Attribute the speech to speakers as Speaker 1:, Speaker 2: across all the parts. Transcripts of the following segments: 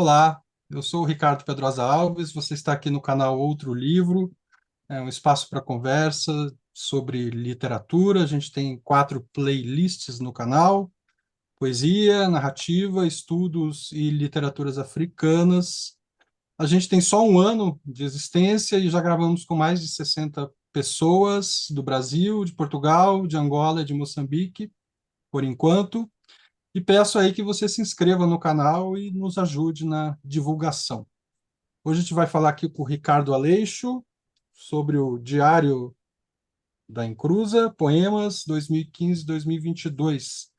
Speaker 1: Olá, eu sou o Ricardo Pedrosa Alves. Você está aqui no canal Outro Livro, é um espaço para conversa sobre literatura. A gente tem 4 playlists no canal: poesia, narrativa, estudos e literaturas africanas. A gente tem só um ano de existência e já gravamos com mais de 60 pessoas do Brasil, de Portugal, de Angola e de Moçambique, por enquanto. E peço aí que você se inscreva no canal e nos ajude na divulgação. Hoje a gente vai falar aqui com o Ricardo Aleixo sobre o Diário da Encruza, Poemas 2015-2022.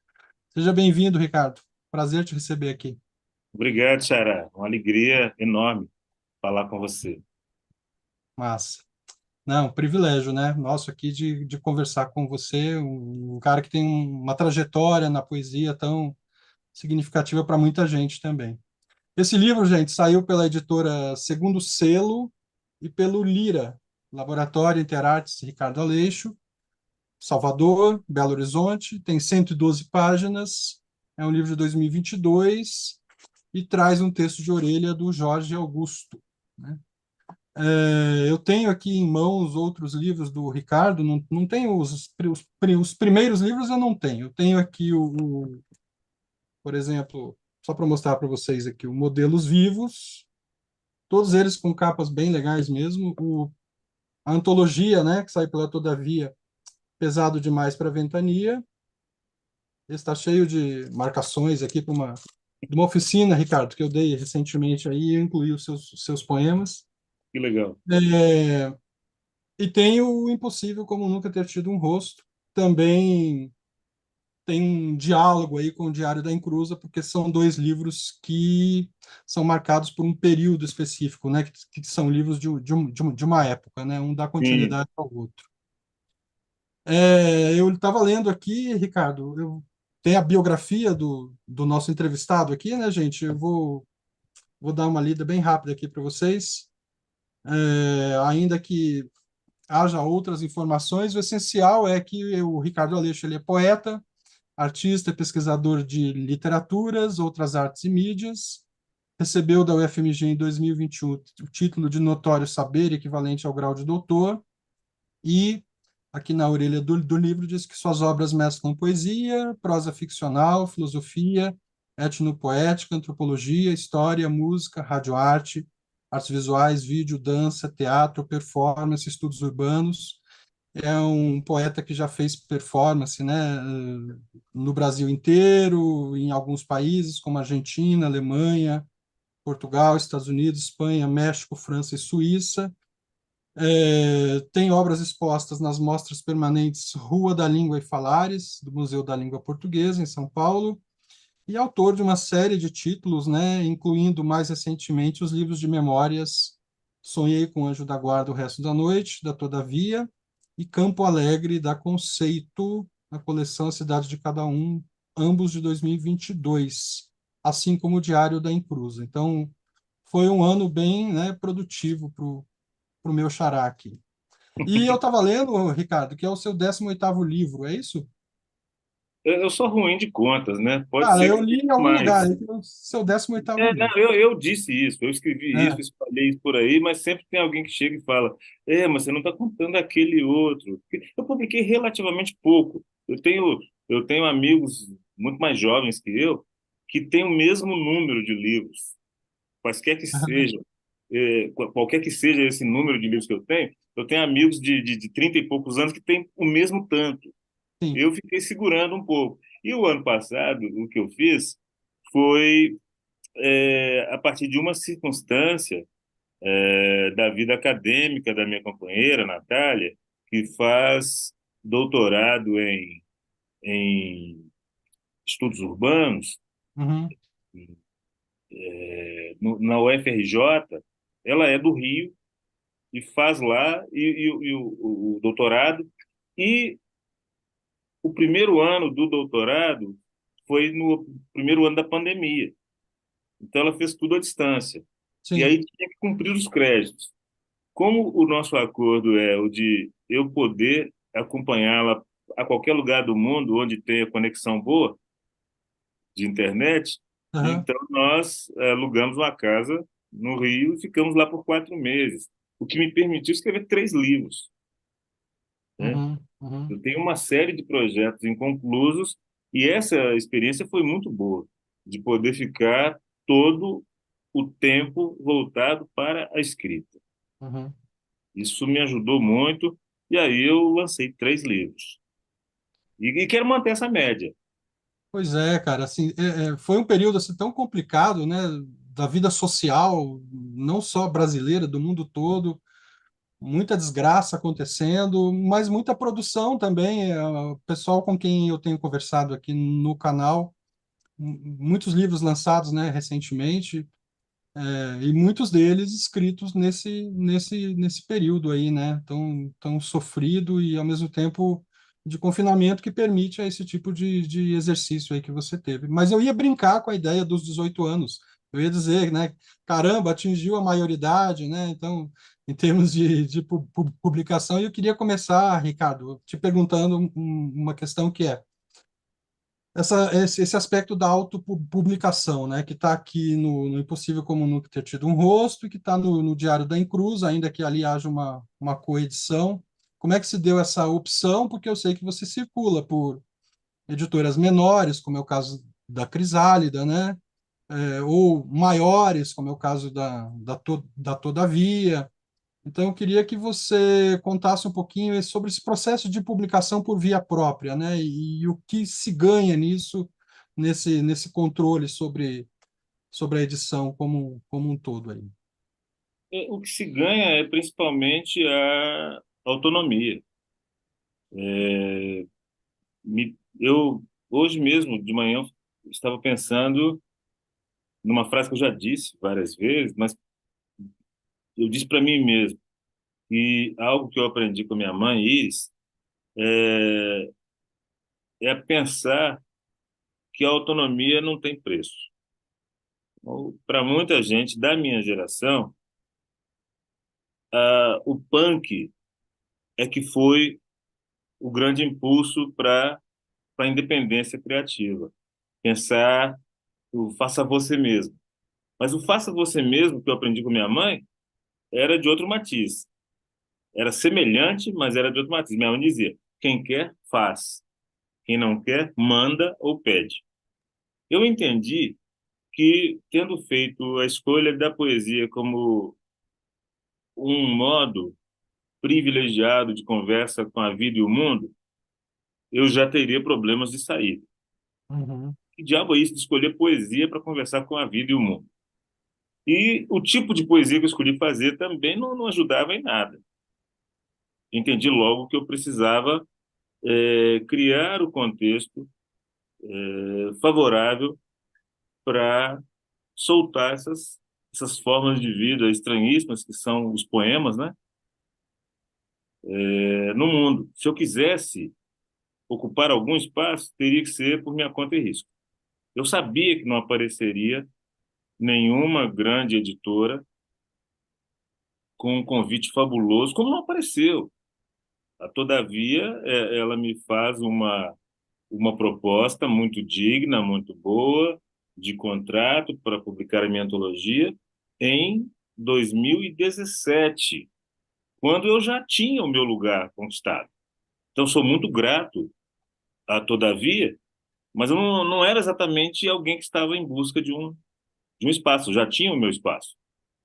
Speaker 1: Seja bem-vindo, Ricardo. Prazer te receber aqui.
Speaker 2: Obrigado, Xará. Uma alegria enorme falar com você.
Speaker 1: Massa. Não, privilégio, né? Nosso aqui de conversar com você, um cara que tem uma trajetória na poesia tão significativa para muita gente também. Esse livro, gente, saiu pela editora Segundo Selo e pelo Lira, Laboratório Interartes Ricardo Aleixo, Salvador, Belo Horizonte, tem 112 páginas, é um livro de 2022 e traz um texto de orelha do Jorge Augusto, né? Eu tenho aqui em mãos outros livros do Ricardo, não tenho os primeiros livros, eu não tenho. Eu tenho aqui, por exemplo, só para mostrar para vocês aqui, o Modelos Vivos, todos eles com capas bem legais mesmo. A antologia, né, que sai pela Todavia, Pesado Demais para Ventania. Está cheio de marcações aqui de uma oficina, Ricardo, que eu dei recentemente aí, e incluí os seus poemas.
Speaker 2: Que legal.
Speaker 1: É, e tem o Impossível Como Nunca Ter Tido um Rosto. Também tem um diálogo aí com o Diário da Encruza, porque são dois livros que são marcados por um período específico, né? Que são livros de uma época, né? Um dá
Speaker 2: Sim,
Speaker 1: continuidade ao outro. Eu estava lendo aqui, Ricardo, tem a biografia do nosso entrevistado aqui, né, gente? Vou dar uma lida bem rápida aqui para vocês. Ainda que haja outras informações, o essencial é que o Ricardo Aleixo ele é poeta, artista, pesquisador de literaturas, outras artes e mídias. Recebeu da UFMG em 2021 o título de Notório Saber, equivalente ao grau de doutor, e aqui na orelha do livro diz que suas obras mesclam poesia, prosa ficcional, filosofia, etnopoética, antropologia, história, música, radioarte, artes visuais, vídeo, dança, teatro, performance, estudos urbanos. É um poeta que já fez performance, né, no Brasil inteiro, em alguns países como Argentina, Alemanha, Portugal, Estados Unidos, Espanha, México, França e Suíça. Tem obras expostas nas mostras permanentes Rua da Língua e Falares, do Museu da Língua Portuguesa, em São Paulo, e autor de uma série de títulos, né, incluindo mais recentemente os livros de memórias Sonhei com o Anjo da Guarda o Resto da Noite, da Todavia, e Campo Alegre, da Conceito, na coleção A Cidade de Cada Um, ambos de 2022, assim como o Diário da Encruza. Então, foi um ano bem, né, produtivo para o meu xará aqui. E eu estava lendo, Ricardo, que é o seu 18º livro, é isso?
Speaker 2: eu sou ruim de contas, né? Pode
Speaker 1: Cara,
Speaker 2: ser
Speaker 1: eu
Speaker 2: que
Speaker 1: li
Speaker 2: seja
Speaker 1: em algum lugar,
Speaker 2: mais.
Speaker 1: aí, que é o seu 18º
Speaker 2: Não,
Speaker 1: livro.
Speaker 2: eu disse isso, eu escrevi isso,
Speaker 1: É.
Speaker 2: espalhei isso por aí, mas sempre tem alguém que chega e fala: mas você não está contando aquele outro. Eu publiquei relativamente pouco. Eu tenho amigos muito mais jovens que têm o mesmo número de livros, quaisquer que sejam, qualquer que seja esse número de livros que eu tenho amigos de 30 e poucos anos que têm o mesmo tanto.
Speaker 1: Sim.
Speaker 2: Eu fiquei segurando um pouco. E o ano passado, o que eu fiz foi, a partir de uma circunstância, da vida acadêmica da minha companheira, Natália, que faz doutorado em estudos urbanos,
Speaker 1: Uhum.
Speaker 2: na UFRJ. Ela é do Rio e faz lá o doutorado. E o primeiro ano do doutorado foi no primeiro ano da pandemia. Então, ela fez tudo à distância. E
Speaker 1: Sim.
Speaker 2: aí tinha que cumprir os créditos. Como o nosso acordo é o de eu poder acompanhá-la a qualquer lugar do mundo onde tenha conexão boa de internet,
Speaker 1: Aham,
Speaker 2: Então, nós alugamos uma casa no Rio e ficamos lá por 4 meses, o que me permitiu escrever 3 livros, né?
Speaker 1: uhum, uhum,
Speaker 2: Eu tenho uma série de projetos inconclusos e essa experiência foi muito boa, de poder ficar todo o tempo voltado para a escrita.
Speaker 1: uhum.
Speaker 2: Isso me ajudou muito e aí eu lancei 3 livros. E quero manter essa média.
Speaker 1: Pois é, cara, assim, foi um período assim tão complicado, né, da vida social, não só brasileira, do mundo todo, muita desgraça acontecendo, mas muita produção também. O pessoal com quem eu tenho conversado aqui no canal, muitos livros lançados, né, recentemente, e muitos deles escritos nesse período aí, né, tão sofrido e ao mesmo tempo de confinamento que permite esse tipo de exercício aí que você teve. Mas eu ia brincar com a ideia dos 18 anos. Eu ia dizer, né, caramba, atingiu a maioridade, né? Então, em termos de publicação, e eu queria começar, Ricardo, te perguntando uma questão que é esse aspecto da autopublicação, né, que está aqui no Impossível Como Nunca Ter Tido um Rosto e que está no Diário da Encruz, ainda que ali haja uma coedição. Como é que se deu essa opção? Porque eu sei que você circula por editoras menores, como é o caso da Crisálida, né, ou maiores, como é o caso da Todavia. Então, eu queria que você contasse um pouquinho sobre esse processo de publicação por via própria, né? E o que se ganha nisso, nesse controle sobre a edição como um todo aí.
Speaker 2: O que se ganha é principalmente a autonomia. Eu, hoje mesmo, de manhã, estava pensando numa frase que eu já disse várias vezes, mas eu disse para mim mesmo que algo que eu aprendi com a minha mãe, Iris, é pensar que a autonomia não tem preço. Para muita gente da minha geração, o punk é que foi o grande impulso para a independência criativa. Pensar o faça você mesmo. Mas o faça você mesmo que eu aprendi com minha mãe era de outro matiz. Era semelhante, mas era de outro matiz. Minha mãe dizia: quem quer, faz. Quem não quer, manda ou pede. Eu entendi que, tendo feito a escolha da poesia como um modo privilegiado de conversa com a vida e o mundo, eu já teria problemas de saída.
Speaker 1: Uhum,
Speaker 2: Que diabo é isso de escolher poesia para conversar com a vida e o mundo? E o tipo de poesia que eu escolhi fazer também não ajudava em nada. Entendi logo que eu precisava criar o contexto favorável para soltar essas formas de vida estranhíssimas que são os poemas, né? No mundo. Se eu quisesse ocupar algum espaço, teria que ser por minha conta e risco. Eu sabia que não apareceria nenhuma grande editora com um convite fabuloso, como não apareceu. Todavia, ela me faz uma proposta muito digna, muito boa, de contrato para publicar a minha antologia em 2017, quando eu já tinha o meu lugar conquistado. Então, sou muito grato a Todavia, mas eu não era exatamente alguém que estava em busca de um espaço, eu já tinha o meu espaço.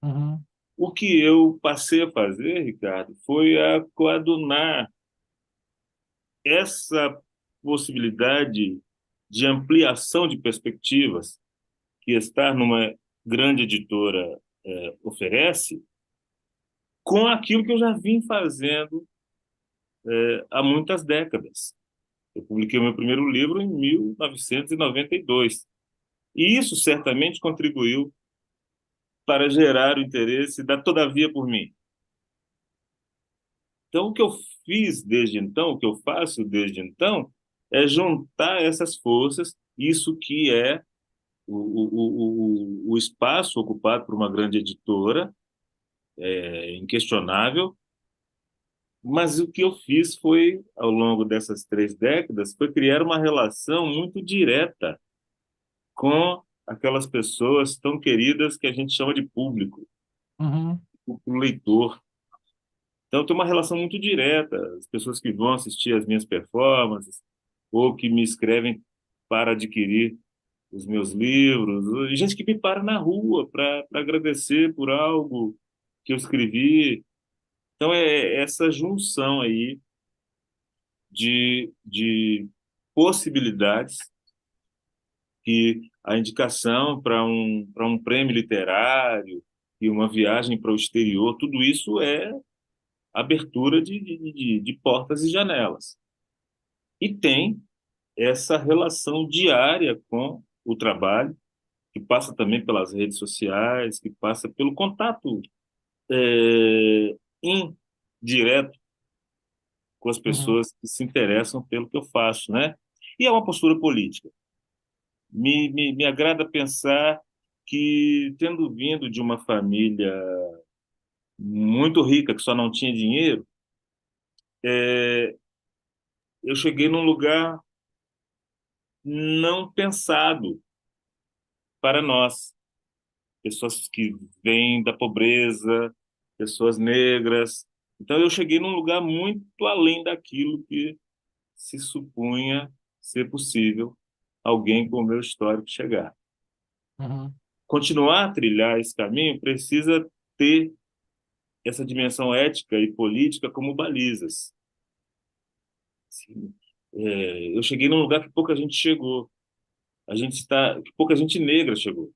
Speaker 1: uhum,
Speaker 2: O que eu passei a fazer, Ricardo, foi a coadunar essa possibilidade de ampliação de perspectivas que estar numa grande editora oferece com aquilo que eu já vim fazendo há muitas décadas. Eu publiquei o meu primeiro livro em 1992 e isso certamente contribuiu para gerar o interesse da Todavia por mim. Então, o que eu fiz desde então, o que eu faço desde então, é juntar essas forças, isso que é o espaço ocupado por uma grande editora, inquestionável, mas o que eu fiz foi, ao longo dessas 3 décadas, foi criar uma relação muito direta com aquelas pessoas tão queridas que a gente chama de público,
Speaker 1: Uhum,
Speaker 2: o leitor. Então, eu tenho uma relação muito direta. As pessoas que vão assistir as minhas performances ou que me escrevem para adquirir os meus livros, e gente que me para na rua para agradecer por algo que eu escrevi. Então, é essa junção aí de possibilidades que a indicação para um prêmio literário e uma viagem para o exterior, tudo isso é abertura de portas e janelas. E tem essa relação diária com o trabalho, que passa também pelas redes sociais, que passa pelo contato indireto com as
Speaker 1: uhum,
Speaker 2: pessoas que se interessam pelo que eu faço, né? E é uma postura política. Me agrada pensar que, tendo vindo de uma família muito rica, que só não tinha dinheiro, eu cheguei num lugar não pensado para nós, pessoas que vêm da pobreza, pessoas negras. Então, eu cheguei num lugar muito além daquilo que se supunha ser possível alguém com o meu histórico chegar.
Speaker 1: uhum.
Speaker 2: Continuar a trilhar esse caminho precisa ter essa dimensão ética e política como balizas. Assim, eu cheguei num lugar que pouca gente chegou. Que pouca gente negra chegou.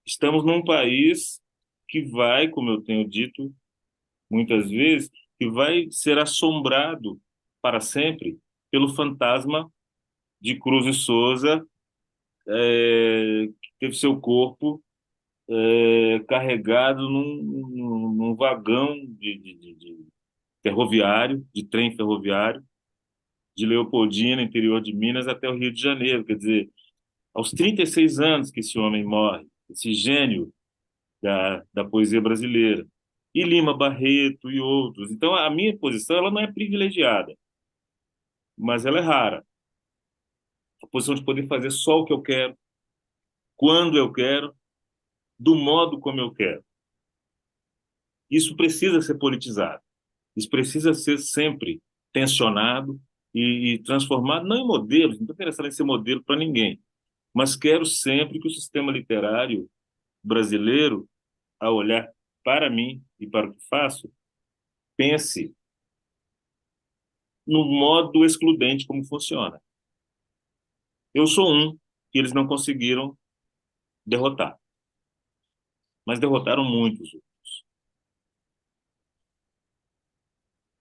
Speaker 2: Estamos num país que vai, como eu tenho dito muitas vezes, que vai ser assombrado para sempre pelo fantasma de Cruz e Souza, que teve seu corpo carregado num vagão de ferroviário, de trem ferroviário, de Leopoldina, interior de Minas, até o Rio de Janeiro. Quer dizer, aos 36 anos que esse homem morre, esse gênio da poesia brasileira. E Lima Barreto e outros. Então, a minha posição ela não é privilegiada, mas ela é rara. A posição de poder fazer só o que eu quero, quando eu quero, do modo como eu quero. Isso precisa ser politizado. Isso precisa ser sempre tensionado e transformado, não em modelos, não estou interessado em ser modelo para ninguém, mas quero sempre que o sistema literário brasileiro, ao olhar para mim e para o que faço, pense no modo excludente como funciona. Eu sou um que eles não conseguiram derrotar, mas derrotaram muitos.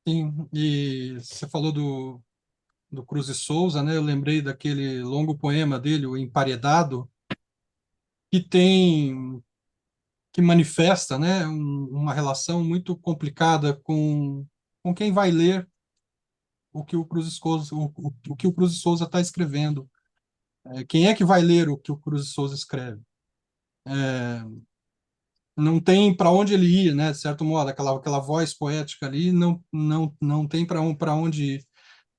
Speaker 1: Sim, e você falou do Cruz e Souza, né? Eu lembrei daquele longo poema dele, O Emparedado, que tem que manifesta, né, uma relação muito complicada com quem vai ler o que o Cruz e Souza, o que o Cruz e Souza está escrevendo. Quem é que vai ler o que o Cruz e Souza escreve? Não tem para onde ele ir, né? De certo modo, aquela voz poética ali não tem para onde ir.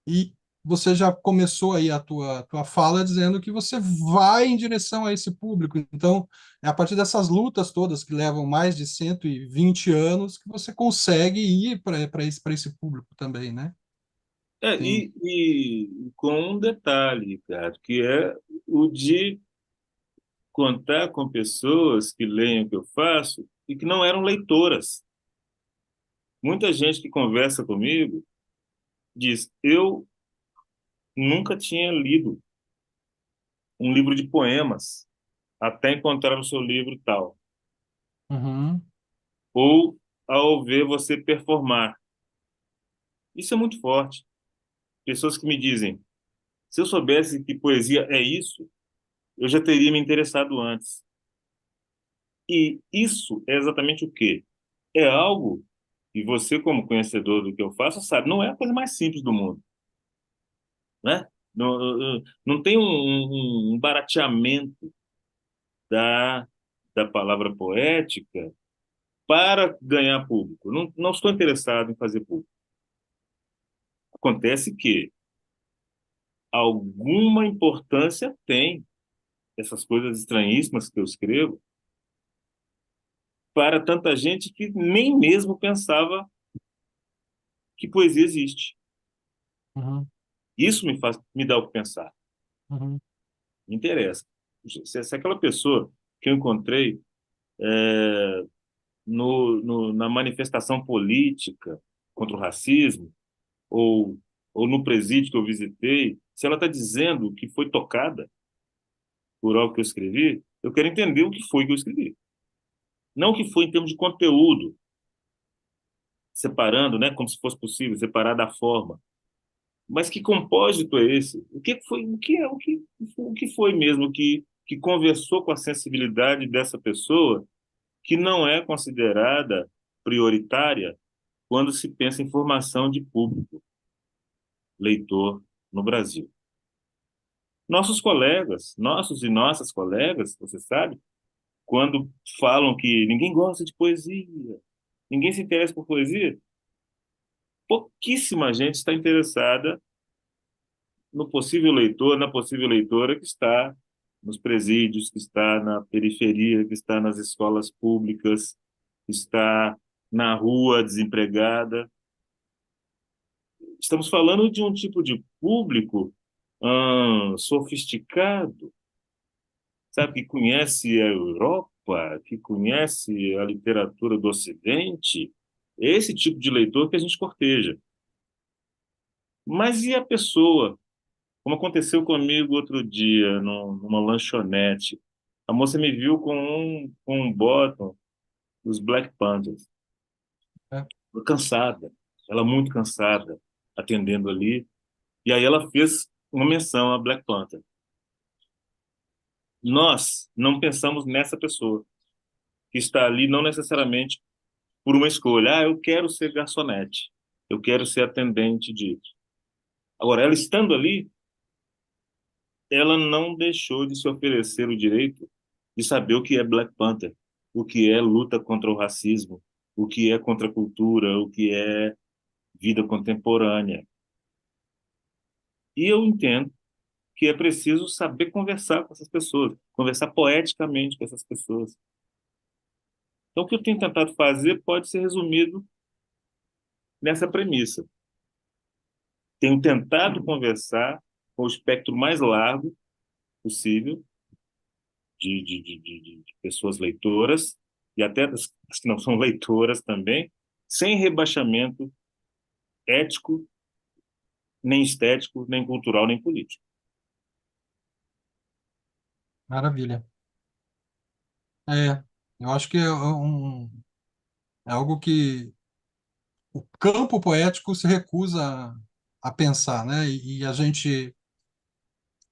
Speaker 1: E você já começou aí a tua fala dizendo que você vai em direção a esse público. Então, é a partir dessas lutas todas que levam mais de 120 anos que você consegue ir para esse público também, né? Sim.
Speaker 2: E com um detalhe, Ricardo, que é o de contar com pessoas que leem o que eu faço e que não eram leitoras. Muita gente que conversa comigo diz: eu nunca tinha lido um livro de poemas até encontrar o seu livro tal.
Speaker 1: Uhum.
Speaker 2: Ou ao ver você performar. Isso é muito forte. Pessoas que me dizem: se eu soubesse que poesia é isso, eu já teria me interessado antes. E isso é exatamente o quê? É algo que você, como conhecedor do que eu faço, sabe, não é a coisa mais simples do mundo, né? Não tem um barateamento da, da palavra poética para ganhar público. Não estou interessado em fazer público. Acontece que alguma importância tem essas coisas estranhíssimas que eu escrevo para tanta gente que nem mesmo pensava que poesia existe.
Speaker 1: Uhum,
Speaker 2: Isso me dá o que pensar.
Speaker 1: uhum,
Speaker 2: Me interessa. Se aquela pessoa que eu encontrei na manifestação política contra o racismo, ou, ou no presídio que eu visitei, se ela está dizendo que foi tocada por algo que eu escrevi, eu quero entender o que foi que eu escrevi. Não o que foi em termos de conteúdo, separando, né, como se fosse possível, separar da forma. Mas que compósito é esse? O que foi, o que foi mesmo que conversou com a sensibilidade dessa pessoa que não é considerada prioritária quando se pensa em formação de público leitor no Brasil? Nossos colegas, nossos e nossas colegas, você sabe, quando falam que ninguém gosta de poesia, ninguém se interessa por poesia, pouquíssima gente está interessada no possível leitor, na possível leitora que está nos presídios, que está na periferia, que está nas escolas públicas, que está na rua desempregada. Estamos falando de um tipo de público sofisticado, sabe, que conhece a Europa, que conhece a literatura do Ocidente, esse tipo de leitor que a gente corteja. Mas e a pessoa? Como aconteceu comigo outro dia, numa lanchonete. A moça me viu com um bottom dos Black Panthers.
Speaker 1: é.
Speaker 2: Cansada, ela muito cansada, atendendo ali. E aí ela fez uma menção a Black Panther. Nós não pensamos nessa pessoa, que está ali não necessariamente por uma escolha. Ah, eu quero ser garçonete, eu quero ser atendente disso. Agora, ela estando ali, ela não deixou de se oferecer o direito de saber o que é Black Panther, o que é luta contra o racismo, o que é contracultura, o que é vida contemporânea. E eu entendo que é preciso saber conversar com essas pessoas, conversar poeticamente com essas pessoas. Então, o que eu tenho tentado fazer pode ser resumido nessa premissa. Tenho tentado conversar com o espectro mais largo possível de pessoas leitoras e até das que não são leitoras também, sem rebaixamento ético, nem estético, nem cultural, nem político.
Speaker 1: maravilha. É, eu acho que é algo que o campo poético se recusa a pensar, né? E a gente,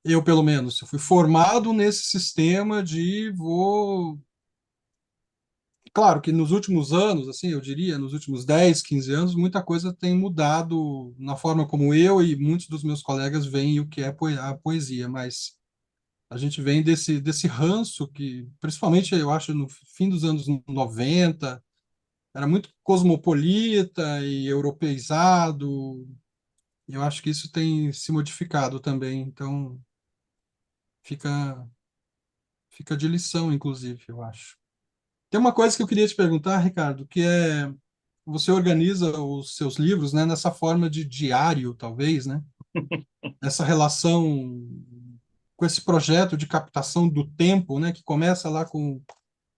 Speaker 1: eu pelo menos, eu fui formado nesse sistema de vou. Claro que nos últimos anos, assim, eu diria, nos últimos 10, 15 anos, muita coisa tem mudado na forma como eu e muitos dos meus colegas veem o que é a poesia, mas a gente vem desse ranço que, principalmente, eu acho, no fim dos anos 90 era muito cosmopolita e europeizado. Eu acho que isso tem se modificado também, então fica, fica de lição, inclusive, eu acho. Tem uma coisa que eu queria te perguntar, Ricardo, que é, você organiza os seus livros, né, nessa forma de diário, talvez, né? Essa relação com esse projeto de captação do tempo, né, que começa lá com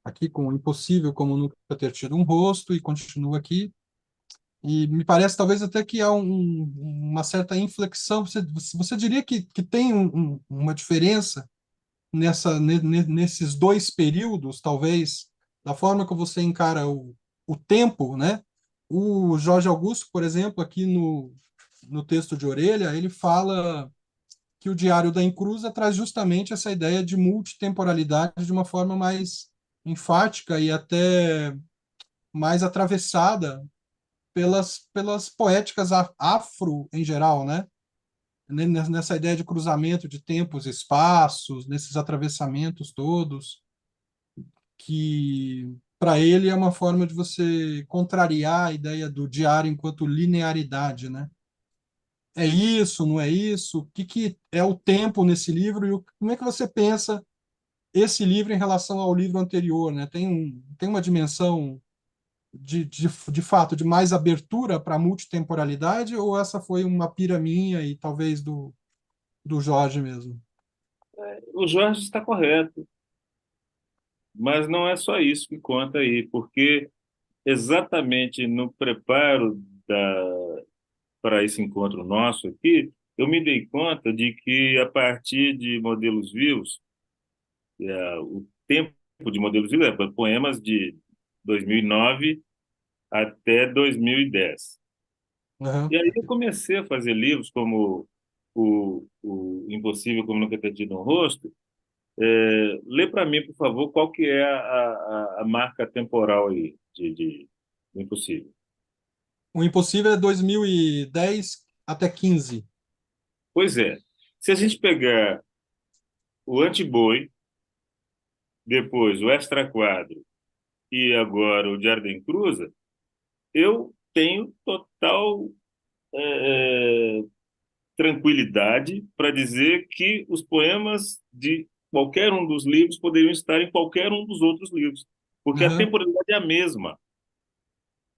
Speaker 1: aqui com o Impossível como nunca ter tido um rosto e continua aqui. E me parece talvez até que há uma certa inflexão. Você diria que tem uma diferença nesses dois períodos, talvez, da forma que você encara o tempo, né? O Jorge Augusto, por exemplo, aqui no texto de Orelha, ele fala que o Diário da Encruza traz justamente essa ideia de multitemporalidade de uma forma mais enfática e até mais atravessada pelas poéticas afro em geral, né? Nessa ideia de cruzamento de tempos e espaços, nesses atravessamentos todos, que para ele é uma forma de você contrariar a ideia do diário enquanto linearidade, né? É isso, não é isso? O que é o tempo nesse livro como é que você pensa esse livro em relação ao livro anterior, né? Tem uma dimensão de fato de mais abertura para a multitemporalidade, ou essa foi uma pira minha e talvez do Jorge mesmo?
Speaker 2: O Jorge está correto, mas não é só isso que conta aí, porque exatamente no preparo para esse encontro nosso aqui, eu me dei conta de que a partir de modelos vivos, o tempo de modelos vivos é poemas de 2009 até 2010.
Speaker 1: Aham.
Speaker 2: E aí eu comecei a fazer livros como o Impossível Como Nunca Ter Tido um Rosto. Lê para mim, por favor, qual que é a marca temporal aí do Impossível.
Speaker 1: O Impossível é 2010 até 15.
Speaker 2: Pois é, se a gente pegar o Antiboi, depois o Extra Quadro e agora o Jardim Cruza, eu tenho total é, tranquilidade para dizer que os poemas de qualquer um dos livros poderiam estar em qualquer um dos outros livros, porque a
Speaker 1: Aham.
Speaker 2: temporalidade é a mesma.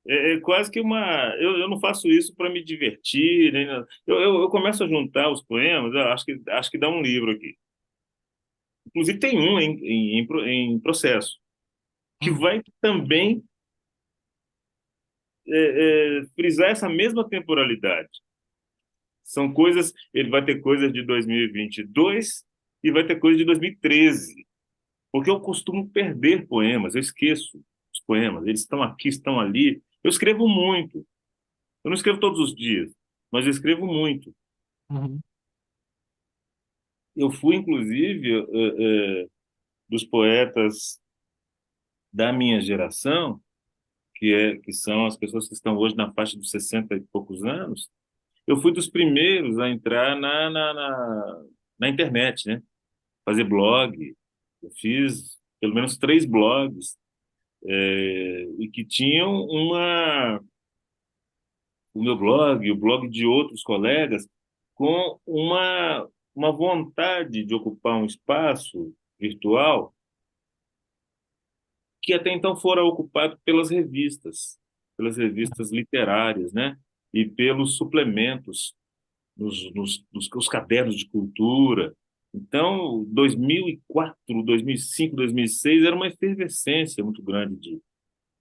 Speaker 2: É quase que uma. Eu não faço isso para me divertir, nem nada. Eu começo a juntar os poemas, eu acho que dá um livro aqui. Inclusive, tem um em processo, que
Speaker 1: Hum.
Speaker 2: vai também frisar essa mesma temporalidade. São coisas. Ele vai ter coisas de 2022 e vai ter coisas de 2013. Porque eu costumo perder poemas, eu esqueço os poemas, eles estão aqui, estão ali. Eu escrevo muito. Eu não escrevo todos os dias, mas eu escrevo muito.
Speaker 1: Uhum.
Speaker 2: Eu fui, inclusive, dos poetas da minha geração, que são as pessoas que estão hoje na faixa dos 60 e poucos anos, eu fui dos primeiros a entrar na internet, né? Fazer blog. Eu fiz pelo menos 3 blogs, e que tinham o meu blog, o blog de outros colegas, com uma vontade de ocupar um espaço virtual que até então fora ocupado pelas revistas literárias, né? E pelos suplementos nos os cadernos de cultura. Então, 2004, 2005, 2006 era uma efervescência muito grande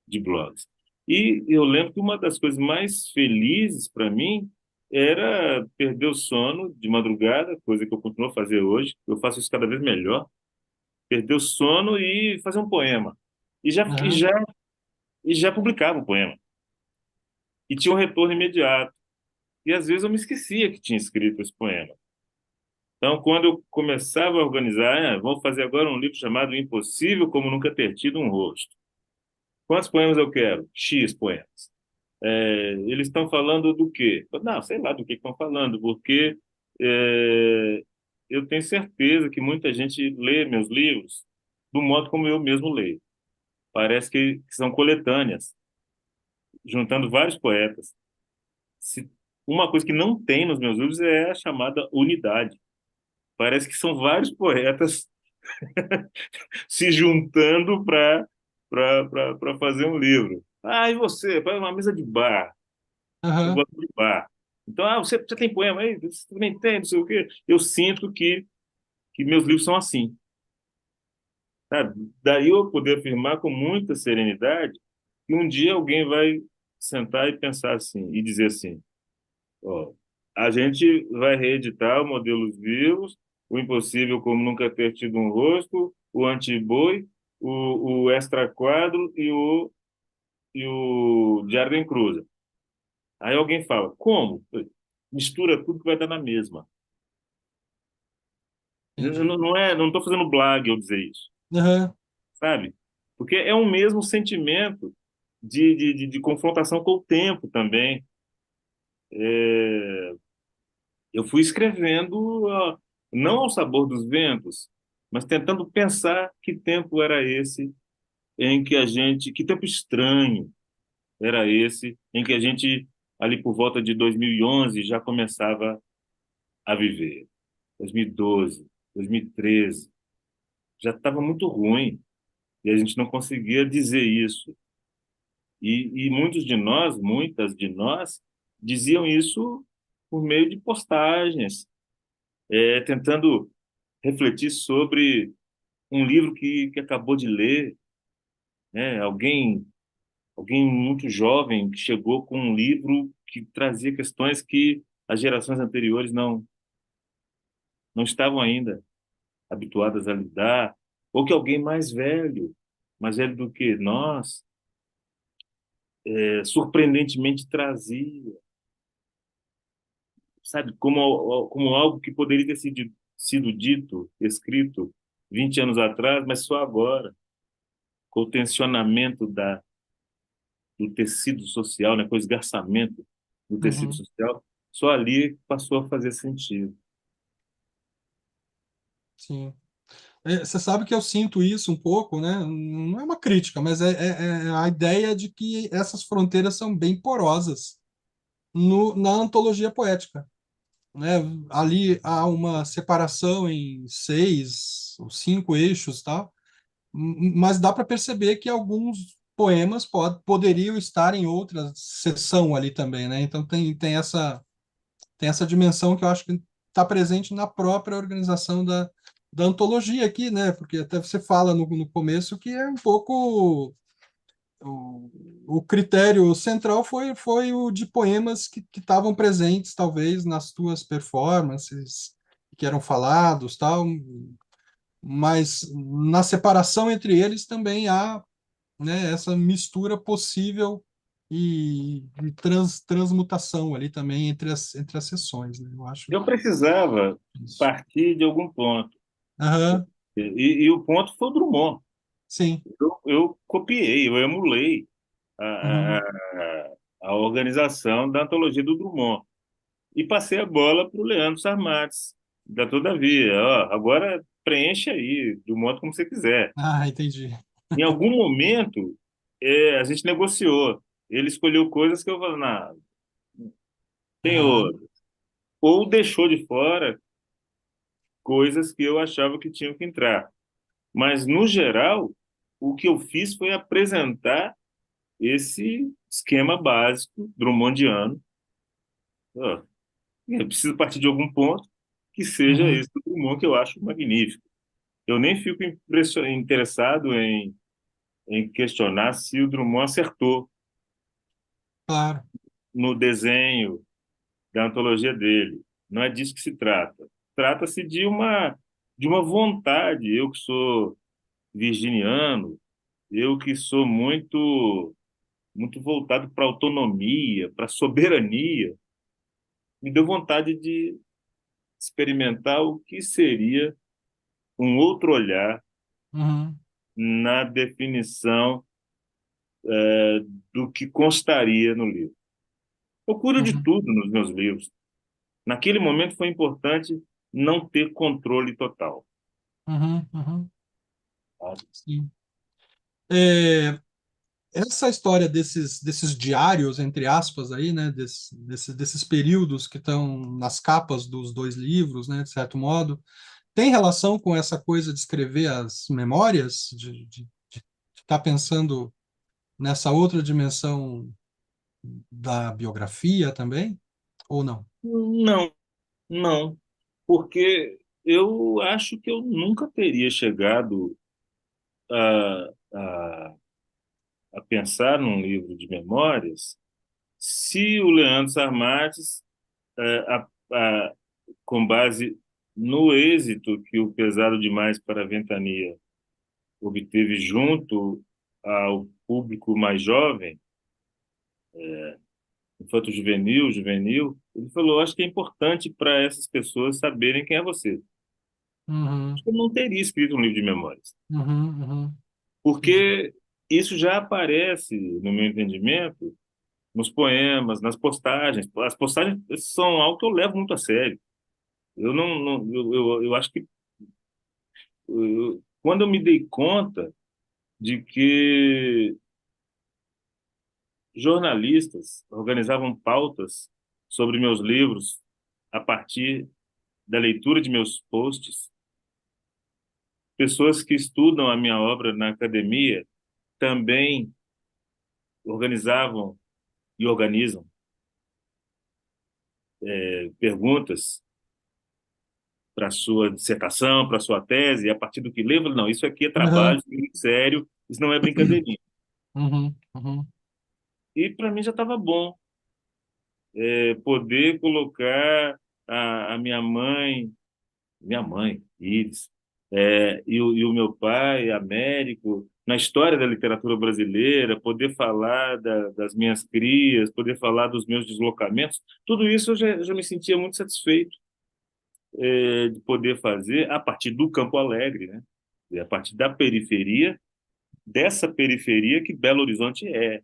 Speaker 2: de blogs. E eu lembro que uma das coisas mais felizes para mim era perder o sono de madrugada, coisa que eu continuo a fazer hoje. Eu faço isso cada vez melhor. Perder o sono e fazer um poema. E já, e
Speaker 1: Aham.
Speaker 2: já, e já publicava o poema. E tinha um retorno imediato. E às vezes eu me esquecia que tinha escrito esse poema. Então, quando eu começava a organizar, vamos fazer agora um livro chamado Impossível Como Nunca Ter Tido um Rosto. Quantos poemas eu quero? X poemas. Eles estão falando do quê? Não, sei lá do que estão falando, porque é, eu tenho certeza que muita gente lê meus livros do modo como eu mesmo leio. Parece que são coletâneas, juntando vários poetas. Se, uma coisa que não tem nos meus livros é a chamada unidade. Parece que são vários poetas se juntando para fazer um livro. Ah, e você? Para uma mesa de bar. Eu
Speaker 1: Aham.
Speaker 2: gosto de bar. Então, você tem poema aí? Você também tem, não sei o quê. Eu sinto que meus livros são assim, sabe? Daí eu poder afirmar com muita serenidade que um dia alguém vai sentar e pensar assim, e dizer assim, ó, a gente vai reeditar o Modelos Vivos, o Impossível Como Nunca Ter Tido um Rosto, o Antiboi, o Extra Quadro e o Jardim Cruza. Aí alguém fala, como? Mistura tudo que vai dar na mesma.
Speaker 1: Entendi.
Speaker 2: Não estou fazendo blague eu dizer isso,
Speaker 1: Aham.
Speaker 2: sabe? Porque é um mesmo sentimento de confrontação com o tempo também. É, eu fui escrevendo, não ao sabor dos ventos, mas tentando pensar que tempo era esse em que a gente, que tempo estranho era esse em que a gente, ali por volta de 2011, já começava a viver. 2012, 2013. já estava muito ruim e a gente não conseguia dizer isso. E muitos de nós, muitas de nós, diziam isso por meio de postagens, tentando refletir sobre um livro que acabou de ler, né? Alguém muito jovem que chegou com um livro que trazia questões que as gerações anteriores não estavam ainda habituadas a lidar, ou que alguém mais velho do que nós, surpreendentemente trazia, sabe, como algo que poderia ter sido dito, escrito 20 anos atrás, mas só agora, com o tensionamento do tecido social, né, com o esgarçamento do tecido
Speaker 1: Uhum,
Speaker 2: social, só ali passou a fazer sentido.
Speaker 1: sim. Você sabe que eu sinto isso um pouco, né? Não é uma crítica, mas é a ideia de que essas fronteiras são bem porosas na antologia poética, né? Ali há uma separação em 6 ou 5 eixos, tal, mas dá para perceber que alguns poemas poderiam estar em outra seção ali também, né? Então tem essa dimensão que eu acho que está presente na própria organização da antologia aqui, né? Porque até você fala no começo que é um pouco o critério central foi o de poemas que estavam presentes, talvez, nas tuas performances, que eram falados, tal, mas na separação entre eles também há, né, essa mistura possível e transmutação ali também entre as sessões, né? Eu acho
Speaker 2: Eu precisava
Speaker 1: isso.
Speaker 2: partir de algum ponto,
Speaker 1: Aham,
Speaker 2: e o ponto foi o Drummond.
Speaker 1: sim.
Speaker 2: Eu copiei, eu emulei a, a,
Speaker 1: Uhum,
Speaker 2: a organização da antologia do Drummond. E passei a bola para o Leandro Sarmates, da Todavia. Ó, agora preenche aí, do modo como você quiser.
Speaker 1: ah, entendi.
Speaker 2: Em algum momento, a gente negociou. Ele escolheu coisas que eu falei, não, tem
Speaker 1: Aham,
Speaker 2: outro. Ou deixou de fora coisas que eu achava que tinham que entrar. Mas, no geral, o que eu fiz foi apresentar esse esquema básico drummondiano. Ó, eu preciso partir de algum ponto que seja
Speaker 1: uhum,
Speaker 2: esse do Drummond, que eu acho magnífico. Eu nem fico interessado em questionar se o Drummond acertou
Speaker 1: claro.
Speaker 2: no desenho da antologia dele. Não é disso que se trata. Trata-se de uma vontade. Eu que sou virginiano, eu que sou muito voltado para autonomia, para soberania, me deu vontade de experimentar o que seria um outro olhar
Speaker 1: Uhum,
Speaker 2: na definição do que constaria no livro. Eu cuido de
Speaker 1: uhum,
Speaker 2: tudo nos meus livros. Naquele momento foi importante não ter controle total.
Speaker 1: uhum, uhum,
Speaker 2: Sabe?
Speaker 1: sim. É, essa história desses diários, entre aspas, aí, né, desses períodos que estão nas capas dos dois livros, né, de certo modo, tem relação com essa coisa de escrever as memórias, de estar pensando nessa outra dimensão da biografia também, ou não?
Speaker 2: Não, não, porque eu acho que eu nunca teria chegado a, a pensar num livro de memórias se o Leandro Sarmates, a, a, com base no êxito que o Pesado Demais para a Ventania obteve junto ao público mais jovem, infanto-juvenil, juvenil, ele falou, acho que é importante para essas pessoas saberem quem é você.
Speaker 1: Uhum,
Speaker 2: Acho que eu não teria escrito um livro de memórias,
Speaker 1: uhum, uhum, entendi.
Speaker 2: porque isso já aparece, no meu entendimento, nos poemas, nas postagens. As postagens são algo que eu levo muito a sério. Eu eu acho que quando eu me dei conta de que jornalistas organizavam pautas sobre meus livros a partir da leitura de meus posts, pessoas que estudam a minha obra na academia também organizavam e organizam perguntas para sua dissertação, para sua tese, e a partir do que lembra, não, isso aqui é trabalho,
Speaker 1: Aham.
Speaker 2: isso aqui é sério, isso não é brincadeirinha.
Speaker 1: Uhum. Uhum.
Speaker 2: E para mim já estava bom poder colocar a minha mãe, Iris, e o meu pai, Américo, na história da literatura brasileira, poder falar das minhas crias, poder falar dos meus deslocamentos, tudo isso eu já me sentia muito satisfeito de poder fazer a partir do Campo Alegre, né? E a partir da periferia, dessa periferia que Belo Horizonte é,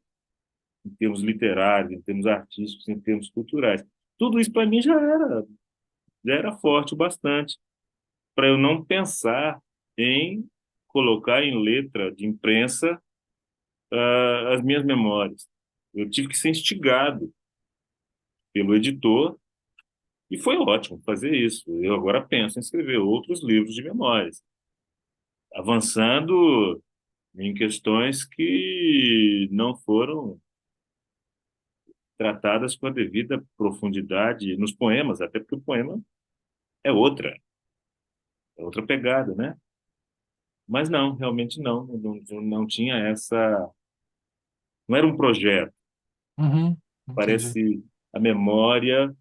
Speaker 2: em termos literários, em termos artísticos, em termos culturais. Tudo isso para mim já era forte o bastante para eu não pensar em colocar em letra de imprensa as minhas memórias. Eu tive que ser instigado pelo editor e foi ótimo fazer isso. Eu agora penso em escrever outros livros de memórias, avançando em questões que não foram tratadas com a devida profundidade nos poemas, até porque o poema é é outra pegada, né? Mas não, realmente não tinha essa, não era um projeto.
Speaker 1: Uhum. Entendi.
Speaker 2: Parece a memória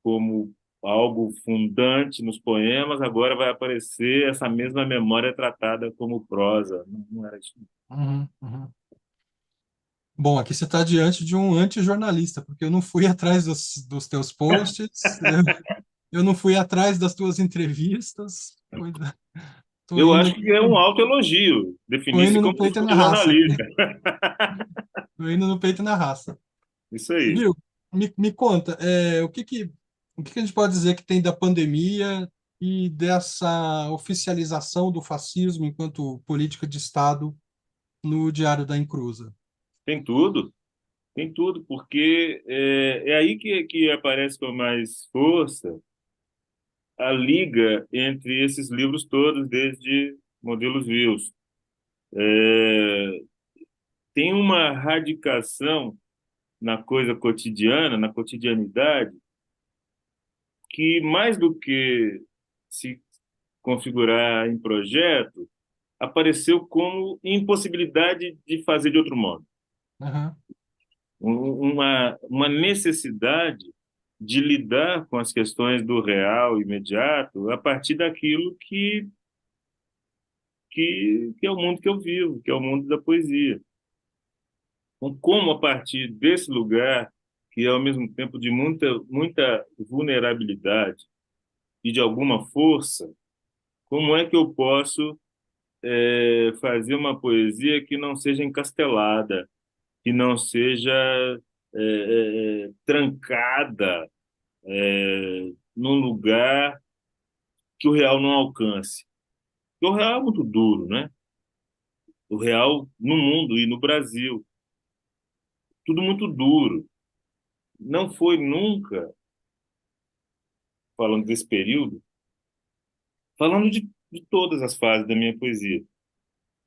Speaker 2: como algo fundante nos poemas, agora vai aparecer essa mesma memória tratada como prosa. Não, não era isso.
Speaker 1: Uhum. Uhum. Bom, aqui você está diante de um antijornalista, porque eu não fui atrás dos teus posts, eu não fui atrás das tuas entrevistas, tô
Speaker 2: Eu
Speaker 1: indo
Speaker 2: acho
Speaker 1: aqui,
Speaker 2: que é um autoelogio
Speaker 1: tô
Speaker 2: definir-se
Speaker 1: indo no
Speaker 2: como
Speaker 1: peito e na raça,
Speaker 2: jornalista.
Speaker 1: tô indo no peito e na raça.
Speaker 2: Isso aí.
Speaker 1: Viu? Me conta, o que que a gente pode dizer que tem da pandemia e dessa oficialização do fascismo enquanto política de Estado no Diário da Encruza?
Speaker 2: Tem tudo. Tem tudo, porque é aí que aparece com mais força a liga entre esses livros todos, desde Modelos Vivos. Tem uma radicação na coisa cotidiana, na cotidianidade, que mais do que se configurar em projeto, apareceu como impossibilidade de fazer de outro modo.
Speaker 1: Aham.
Speaker 2: Uma necessidade de lidar com as questões do real imediato a partir daquilo que é o mundo que eu vivo, que é o mundo da poesia. Então, como a partir desse lugar, que é ao mesmo tempo de muita vulnerabilidade e de alguma força, como é que eu posso fazer uma poesia que não seja encastelada, que não seja trancada num lugar que o real não alcance? Porque o real é muito duro, né? O real no mundo e no Brasil, tudo muito duro. Não foi nunca, falando desse período, falando de todas as fases da minha poesia.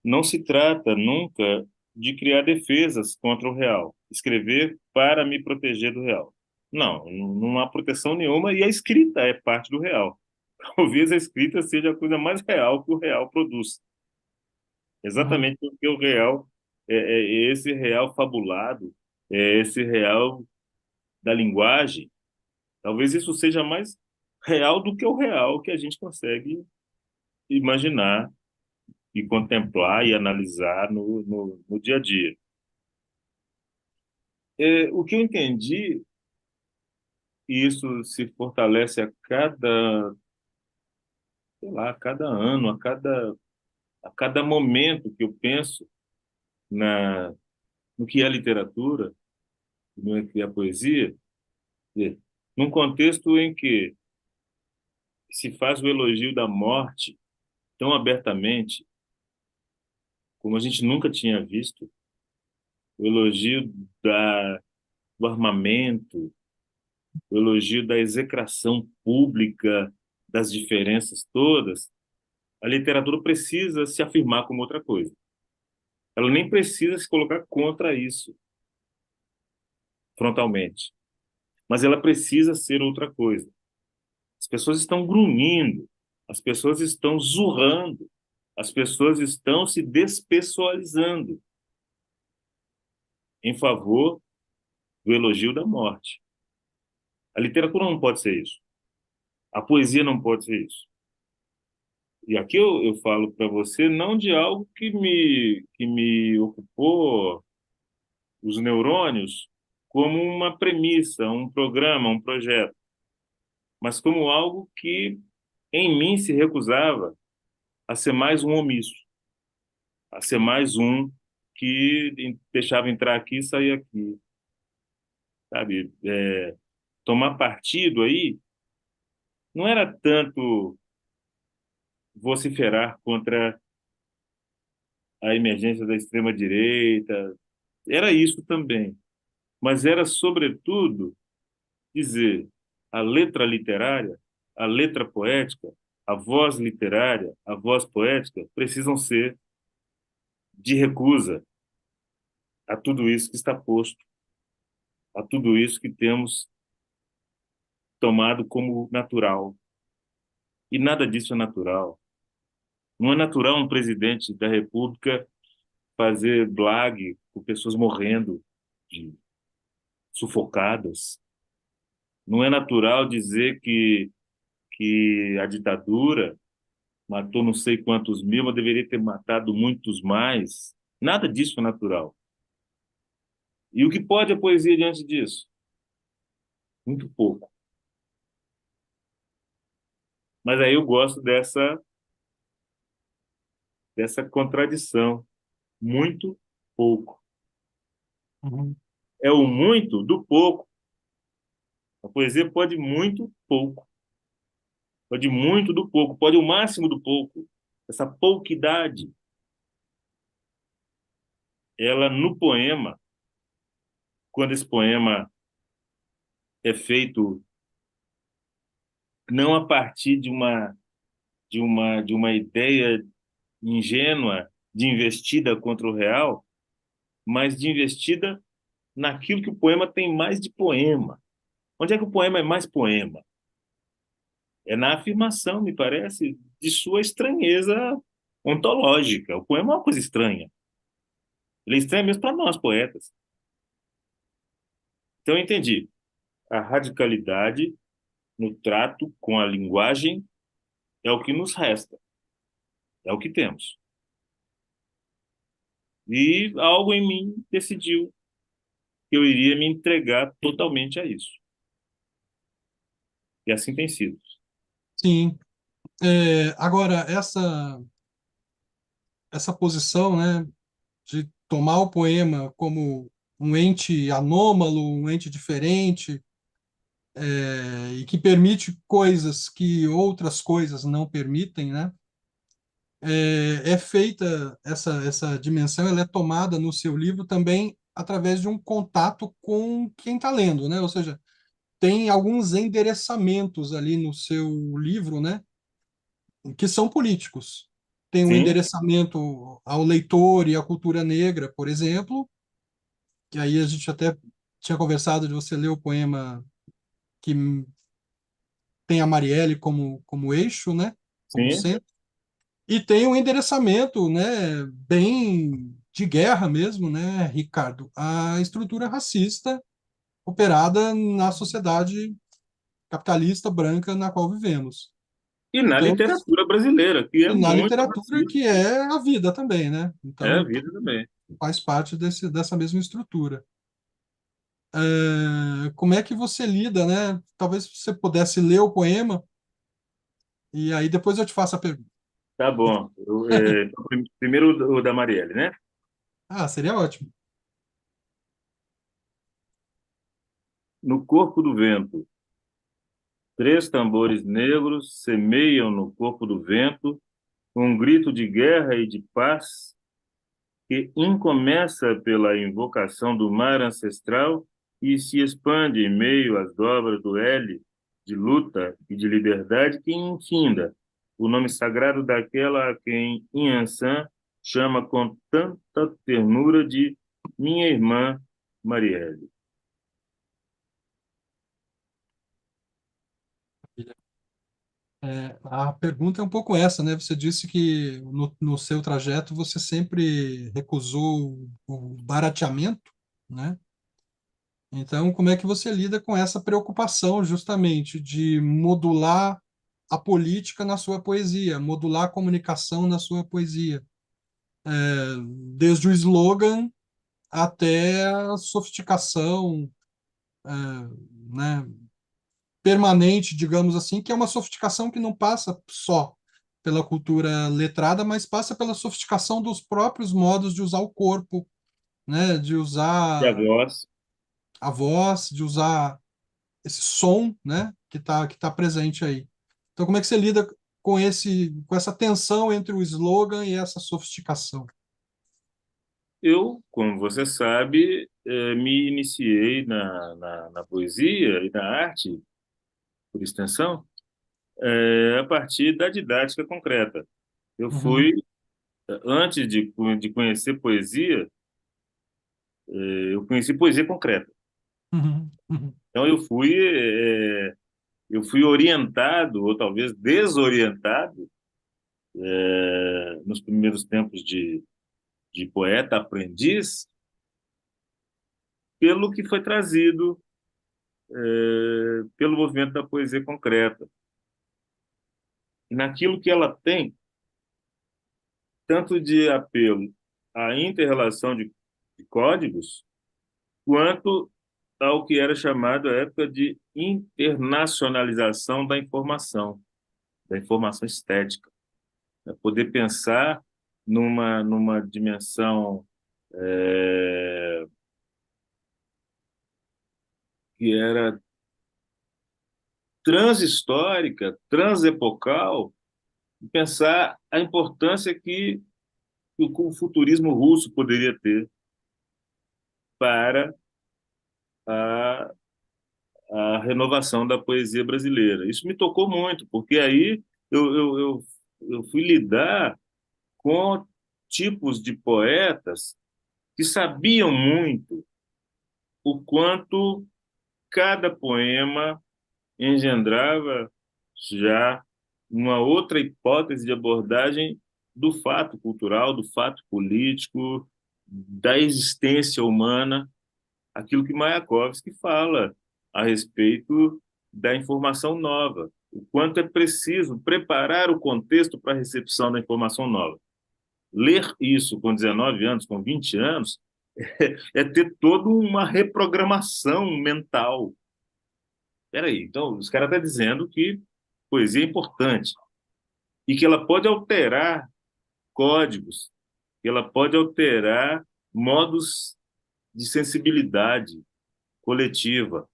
Speaker 2: Não se trata nunca de criar defesas contra o real, escrever para me proteger do real. Não, não há proteção nenhuma e a escrita é parte do real. Talvez a escrita seja a coisa mais real que o real produz.
Speaker 1: Uhum.
Speaker 2: Exatamente porque o real é esse real fabulado, é esse real da linguagem. Talvez isso seja mais real do que o real que a gente consegue imaginar e contemplar e analisar no dia a dia. O que eu entendi, e isso se fortalece a cada, sei lá, a cada ano, a cada momento que eu penso na, no que é literatura, no que é poesia, é, num contexto em que se faz o elogio da morte tão abertamente como a gente nunca tinha visto, o elogio do armamento, o elogio da execração pública das diferenças todas, A literatura precisa se afirmar como outra coisa. Ela nem precisa se colocar contra isso, frontalmente. Mas ela precisa ser outra coisa. As pessoas estão grunhindo, as pessoas estão zurrando, as pessoas estão se despessoalizando em favor do elogio da morte. A literatura não pode ser isso. A poesia não pode ser isso. E aqui eu falo para você não de algo que me ocupou os neurônios como uma premissa, um programa, um projeto, mas como algo que em mim se recusava a ser mais um omisso, a ser mais um que deixava entrar aqui e sair aqui, sabe? Tomar partido aí não era tanto vociferar contra a emergência da extrema-direita, era isso também, mas era, sobretudo, dizer a letra literária, a letra poética, a voz literária, a voz poética precisam ser de recusa a tudo isso que está posto, a tudo isso que temos tomado como natural. E nada disso é natural. Não é natural um presidente da República fazer blague com pessoas morrendo, de, sufocadas. Não é natural dizer que a ditadura matou não sei quantos mil, mas deveria ter matado muitos mais. Nada disso é natural. E o que pode a poesia diante disso? Muito pouco. Mas aí eu gosto dessa contradição. Muito pouco.
Speaker 1: Uhum.
Speaker 2: É o muito do pouco. A poesia pode muito pouco. Pode muito do pouco. Pode o máximo do pouco. Essa pouquidade, ela no poema, quando esse poema é feito não a partir de uma ideia ingênua de investida contra o real, mas de investida naquilo que o poema tem mais de poema. Onde é que o poema é mais poema? É na afirmação, me parece, de sua estranheza ontológica. O poema é uma coisa estranha. Ele é estranho mesmo para nós, poetas. Então, eu entendi. A radicalidade no trato com a linguagem é o que nos resta, é o que temos. E algo em mim decidiu que eu iria me entregar totalmente a isso. E assim tem sido.
Speaker 1: Sim. Agora, essa posição, né, de tomar o poema como um ente anômalo, um ente diferente, e que permite coisas que outras coisas não permitem, né? É feita essa dimensão, ela é tomada no seu livro também através de um contato com quem está lendo, né? Ou seja, tem alguns endereçamentos ali no seu livro, né? Que são políticos. Tem um
Speaker 2: Sim,
Speaker 1: endereçamento ao leitor e à cultura negra, por exemplo, que aí a gente até tinha conversado de você ler o poema que tem a Marielle como eixo, né? Como
Speaker 2: sim.
Speaker 1: centro. E tem um endereçamento, né, bem de guerra mesmo, né, Ricardo, a estrutura racista operada na sociedade capitalista branca na qual vivemos.
Speaker 2: E na
Speaker 1: Então,
Speaker 2: literatura brasileira, que é
Speaker 1: e na
Speaker 2: muito
Speaker 1: literatura
Speaker 2: racista,
Speaker 1: que é a vida também, né?
Speaker 2: é a
Speaker 1: Então,
Speaker 2: vida também.
Speaker 1: faz parte dessa mesma estrutura. Como é que você lida, né? Talvez você pudesse ler o poema e aí depois eu te faço a pergunta.
Speaker 2: Tá bom. Primeiro o da Marielle, né?
Speaker 1: Ah, seria ótimo.
Speaker 2: No corpo do vento, três tambores negros semeiam no corpo do vento um grito de guerra e de paz que incomeça pela invocação do mar ancestral e se expande em meio às dobras do L de luta e de liberdade que infinda o nome sagrado daquela a quem Inhansan chama com tanta ternura de minha irmã Marielle.
Speaker 1: A pergunta é um pouco essa, né? Você disse que no seu trajeto você sempre recusou o barateamento, né? Então, como é que você lida com essa preocupação, justamente, de modular a política na sua poesia, modular a comunicação na sua poesia, desde o slogan até a sofisticação, né, permanente, digamos assim, que é uma sofisticação que não passa só pela cultura letrada, mas passa pela sofisticação dos próprios modos de usar o corpo, né, de
Speaker 2: E a
Speaker 1: usar
Speaker 2: voz,
Speaker 1: a voz, de usar esse som, né, que tá presente aí. Então, como é que você lida com essa tensão entre o slogan e essa sofisticação?
Speaker 2: eu, como você sabe, me iniciei na poesia e na arte, por extensão, a partir da didática concreta. Eu
Speaker 1: Uhum,
Speaker 2: fui, antes de conhecer poesia, eu conheci poesia concreta.
Speaker 1: uhum, uhum,
Speaker 2: Então eu fui orientado, ou talvez desorientado, nos primeiros tempos de poeta aprendiz, pelo que foi trazido pelo movimento da poesia concreta. E naquilo que ela tem, tanto de apelo à inter-relação de códigos, quanto ao que era chamado à época de internacionalização da informação estética. É poder pensar numa dimensão que era transhistórica, transepocal, e pensar a importância que o futurismo russo poderia ter para a, a renovação da poesia brasileira. Isso me tocou muito, porque aí eu fui lidar com tipos de poetas que sabiam muito o quanto cada poema engendrava já uma outra hipótese de abordagem do fato cultural, do fato político, da existência humana, aquilo que Mayakovsky fala a respeito da informação nova, o quanto é preciso preparar o contexto para a recepção da informação nova. Ler isso com 19 anos, com 20 anos, é ter toda uma reprogramação mental. Peraí, então os caras estão dizendo que poesia é importante e que ela pode alterar códigos, que ela pode alterar modos de sensibilidade coletiva.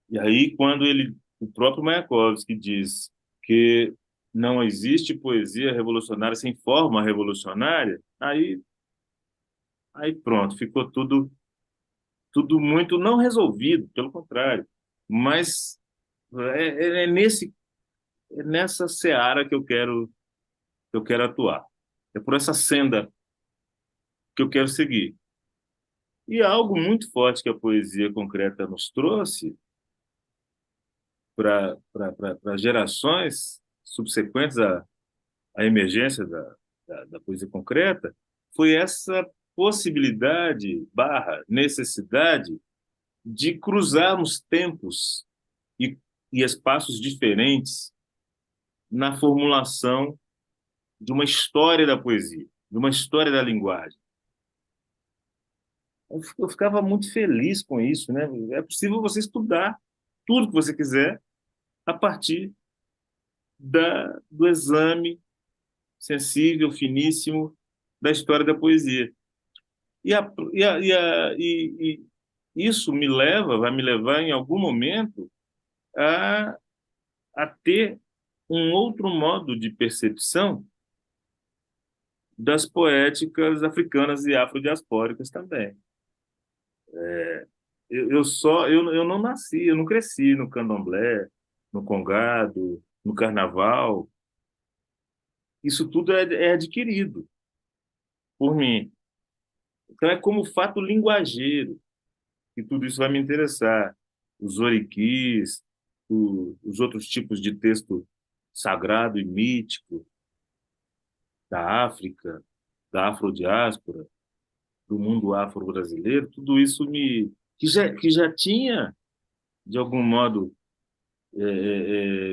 Speaker 2: E aí, quando o próprio Mayakovsky diz que não existe poesia revolucionária sem forma revolucionária, aí pronto, ficou tudo muito não resolvido, pelo contrário. Mas é nessa seara que eu quero atuar. É por essa senda que eu quero seguir. E algo muito forte que a poesia concreta nos trouxe para gerações subsequentes à emergência da poesia concreta foi essa possibilidade barra necessidade de cruzarmos tempos e, e espaços diferentes na formulação de uma história da poesia, de uma história da linguagem. Eu ficava muito feliz com isso, né? É possível você estudar tudo que você quiser a partir do exame sensível, finíssimo da história da poesia. E, a, e isso vai me levar em algum momento a, a ter um outro modo de percepção das poéticas africanas e afrodiaspóricas também. Eu não nasci, eu não cresci no candomblé, no congado, no carnaval. Isso tudo é adquirido por mim. Então, é como fato linguageiro que tudo isso vai me interessar. Os oriquis, os outros tipos de texto sagrado e mítico da África, da afrodiáspora, do mundo afro-brasileiro, tudo isso que já tinha, de algum modo,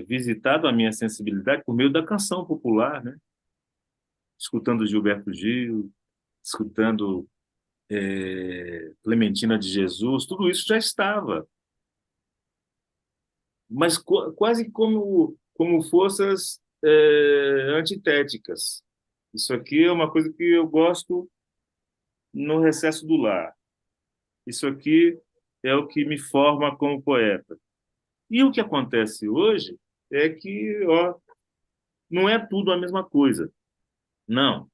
Speaker 2: visitado a minha sensibilidade por meio da canção popular, né? Escutando Gilberto Gil, escutando Clementina de Jesus, tudo isso já estava, mas quase como forças antitéticas. Isso aqui é uma coisa que eu gosto no recesso do lar. Isso aqui é o que me forma como poeta. E o que acontece hoje é que, ó, não é tudo a mesma coisa. Não.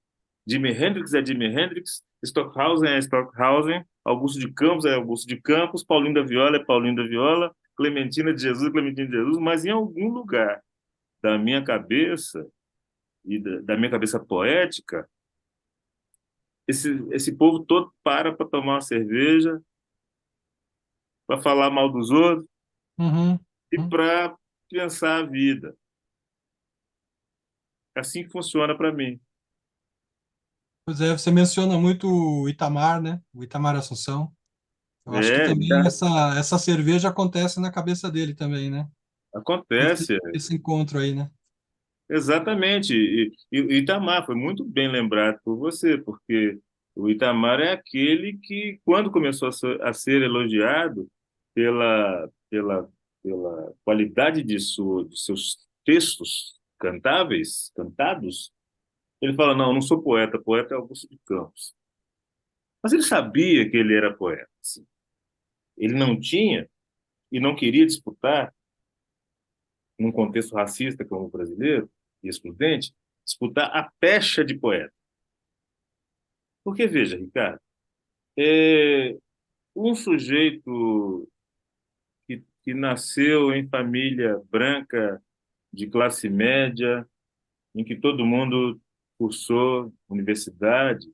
Speaker 2: Jimi Hendrix é Jimi Hendrix, Stockhausen é Stockhausen, Augusto de Campos é Augusto de Campos, Paulinho da Viola é Paulinho da Viola, Clementina de Jesus é Clementina de Jesus, mas em algum lugar da minha cabeça e da minha cabeça poética, esse povo todo para tomar uma cerveja, para falar mal dos outros
Speaker 1: Uhum,
Speaker 2: e
Speaker 1: uhum.
Speaker 2: para pensar a vida. É assim que funciona para mim.
Speaker 1: Pois é, você menciona muito o Itamar, né? O Itamar Assunção. Eu acho que
Speaker 2: É,
Speaker 1: também essa cerveja acontece na cabeça dele também, né?
Speaker 2: acontece.
Speaker 1: Esse encontro aí, né?
Speaker 2: Exatamente. E o Itamar foi muito bem lembrado por você, porque o Itamar é aquele que, quando começou a ser elogiado pela qualidade de seus textos cantáveis, cantados, ele fala: Não, eu não sou poeta, poeta é Augusto de Campos. Mas ele sabia que ele era poeta. Assim. Ele não tinha e não queria disputar, num contexto racista como o brasileiro e excludente, disputar a pecha de poeta. Porque, veja, Ricardo, é, um sujeito que nasceu em família branca, de classe média, em que todo mundo cursou universidade,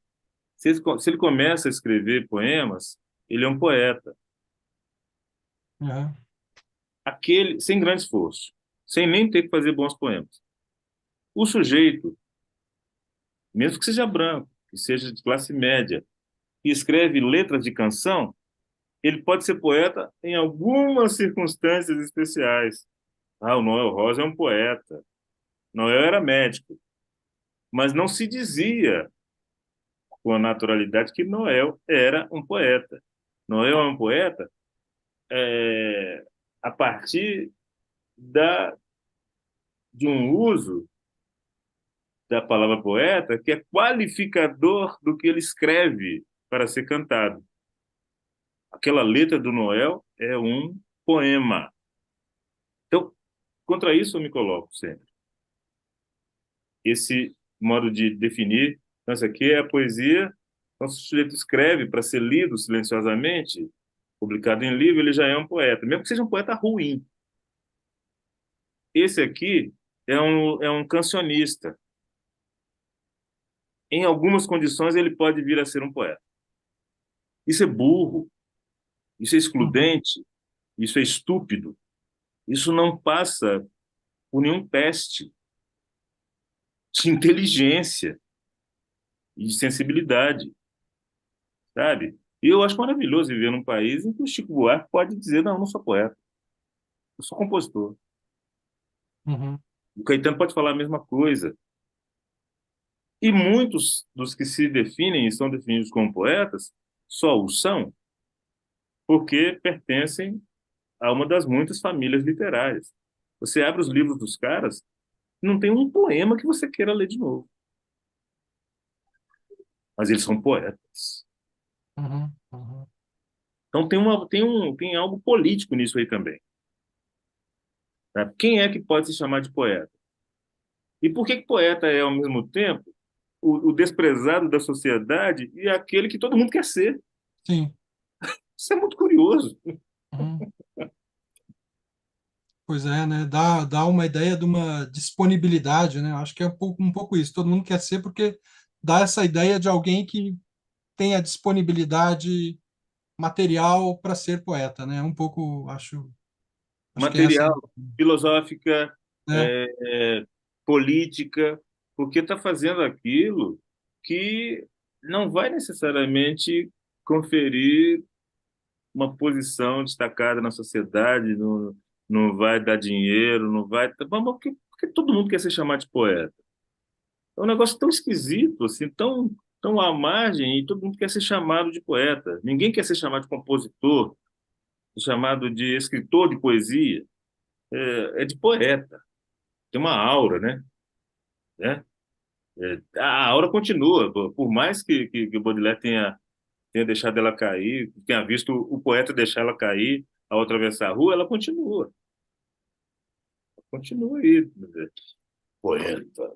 Speaker 2: se ele começa a escrever poemas, ele é um poeta.
Speaker 1: Uhum,
Speaker 2: Aquele, sem grande esforço, sem nem ter que fazer bons poemas. O sujeito, mesmo que seja branco, que seja de classe média, e escreve letras de canção, ele pode ser poeta em algumas circunstâncias especiais. Ah, o Noel Rosa é um poeta. Noel era médico, mas não se dizia com a naturalidade que Noel era um poeta. Noel é um poeta é, a partir de um uso da palavra poeta que é qualificador do que ele escreve para ser cantado. Aquela letra do Noel é um poema. Então, contra isso eu me coloco sempre. Esse modo de definir, então, isso aqui é a poesia. Então, se o sujeito escreve para ser lido silenciosamente, publicado em livro, ele já é um poeta, mesmo que seja um poeta ruim. Esse aqui é um cancionista. Em algumas condições, ele pode vir a ser um poeta. Isso é burro, isso é
Speaker 1: uhum,
Speaker 2: excludente, isso é estúpido. Isso não passa por nenhum teste de inteligência e de sensibilidade, sabe? E eu acho maravilhoso viver num país em que o Chico Buarque pode dizer: Não, eu não sou poeta, eu sou compositor.
Speaker 1: uhum,
Speaker 2: O Caetano pode falar a mesma coisa. E muitos dos que se definem e são definidos como poetas só o são porque pertencem a uma das muitas famílias literárias. Você abre os livros dos caras, não tem um poema que você queira ler de novo, mas eles são poetas.
Speaker 1: uhum, uhum.
Speaker 2: Então tem algo político nisso aí também. Tá? Quem é que pode se chamar de poeta? E por que poeta é, ao mesmo tempo, o desprezado da sociedade e aquele que todo mundo quer ser?
Speaker 1: Sim.
Speaker 2: Isso é muito curioso.
Speaker 1: Uhum. Pois é, né? Dá uma ideia de uma disponibilidade, né? Eu acho que é um pouco isso. Todo mundo quer ser porque dá essa ideia de alguém que tem a disponibilidade material para ser poeta, né? Um pouco, acho que é essa,
Speaker 2: Material, filosófica,
Speaker 1: né?
Speaker 2: é, política, porque está fazendo aquilo que não vai necessariamente conferir uma posição destacada na sociedade, não vai dar dinheiro, não vai. Porque todo mundo quer ser chamado de poeta. É um negócio tão esquisito, assim, tão à margem, e todo mundo quer ser chamado de poeta. Ninguém quer ser chamado de compositor, chamado de escritor de poesia. É de poeta. Tem uma aura, né? A aura continua, por mais que o Baudelaire tenha deixado ela cair, tenha visto o poeta deixar ela cair ao atravessar a rua, ela continua aí. Poeta.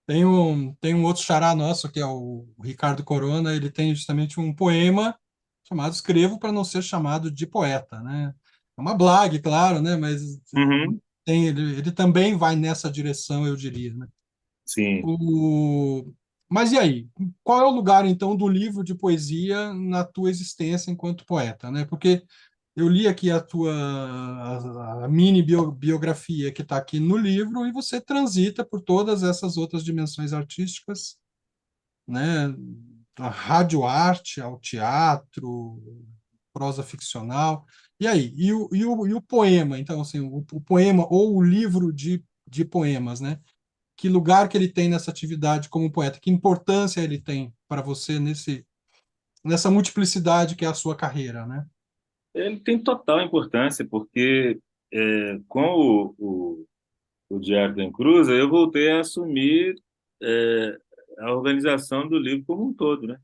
Speaker 1: Tem um outro xará nosso, que é o Ricardo Corona, ele tem justamente um poema chamado Escrevo para não ser chamado de poeta, né? É uma blague, claro, né? Mas
Speaker 2: Uhum,
Speaker 1: ele também vai nessa direção, eu diria, né?
Speaker 2: sim.
Speaker 1: O... Mas e aí? Qual é o lugar, então, do livro de poesia na tua existência enquanto poeta, né? Porque eu li aqui a mini biografia que está aqui no livro e você transita por todas essas outras dimensões artísticas, né? Da radioarte ao teatro, prosa ficcional. E aí? E o poema? Então, assim, o poema ou o livro de poemas, né? Que lugar que ele tem nessa atividade como poeta? Que importância ele tem para você nessa multiplicidade que é a sua carreira, né?
Speaker 2: Ele tem total importância, porque com o Diário da Encruzilhada, eu voltei a assumir é, a organização do livro como um todo, né?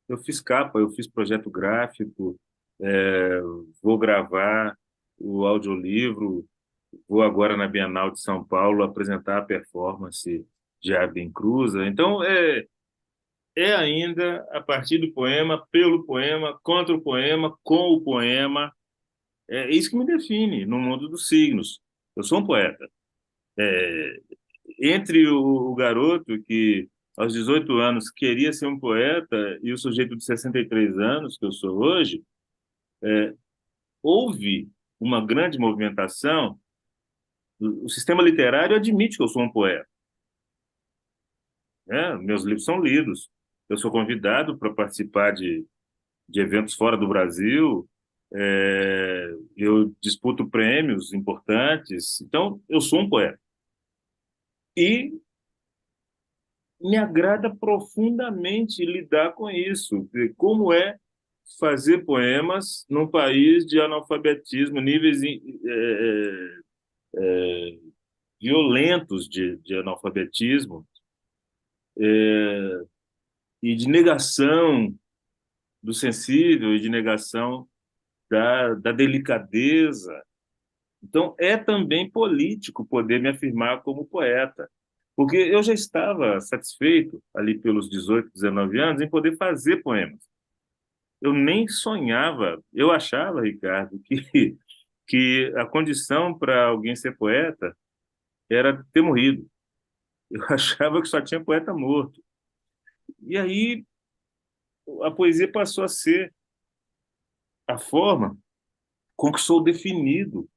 Speaker 2: Eu fiz capa, eu fiz projeto gráfico, é, vou gravar o audiolivro, vou agora na Bienal de São Paulo apresentar a performance de Arden Cruz. Então, é ainda a partir do poema, pelo poema, contra o poema, com o poema. É isso que me define no mundo dos signos. Eu sou um poeta. Entre o garoto que aos 18 anos queria ser um poeta e o sujeito de 63 anos, que eu sou hoje, houve uma grande movimentação. O sistema literário admite que eu sou um poeta, né? Meus livros são lidos. Eu sou convidado para participar de eventos fora do Brasil. Eu disputo prêmios importantes. Então, eu sou um poeta. E me agrada profundamente lidar com isso. Como é fazer poemas num país de analfabetismo, níveis violentos de analfabetismo, e de negação do sensível e de negação da delicadeza. Então, é também político poder me afirmar como poeta, porque eu já estava satisfeito, ali pelos 18, 19 anos, em poder fazer poemas. Eu nem sonhava, eu achava, Ricardo, que a condição para alguém ser poeta era ter morrido. Eu achava que só tinha poeta morto. E aí a poesia passou a ser a forma com que sou definido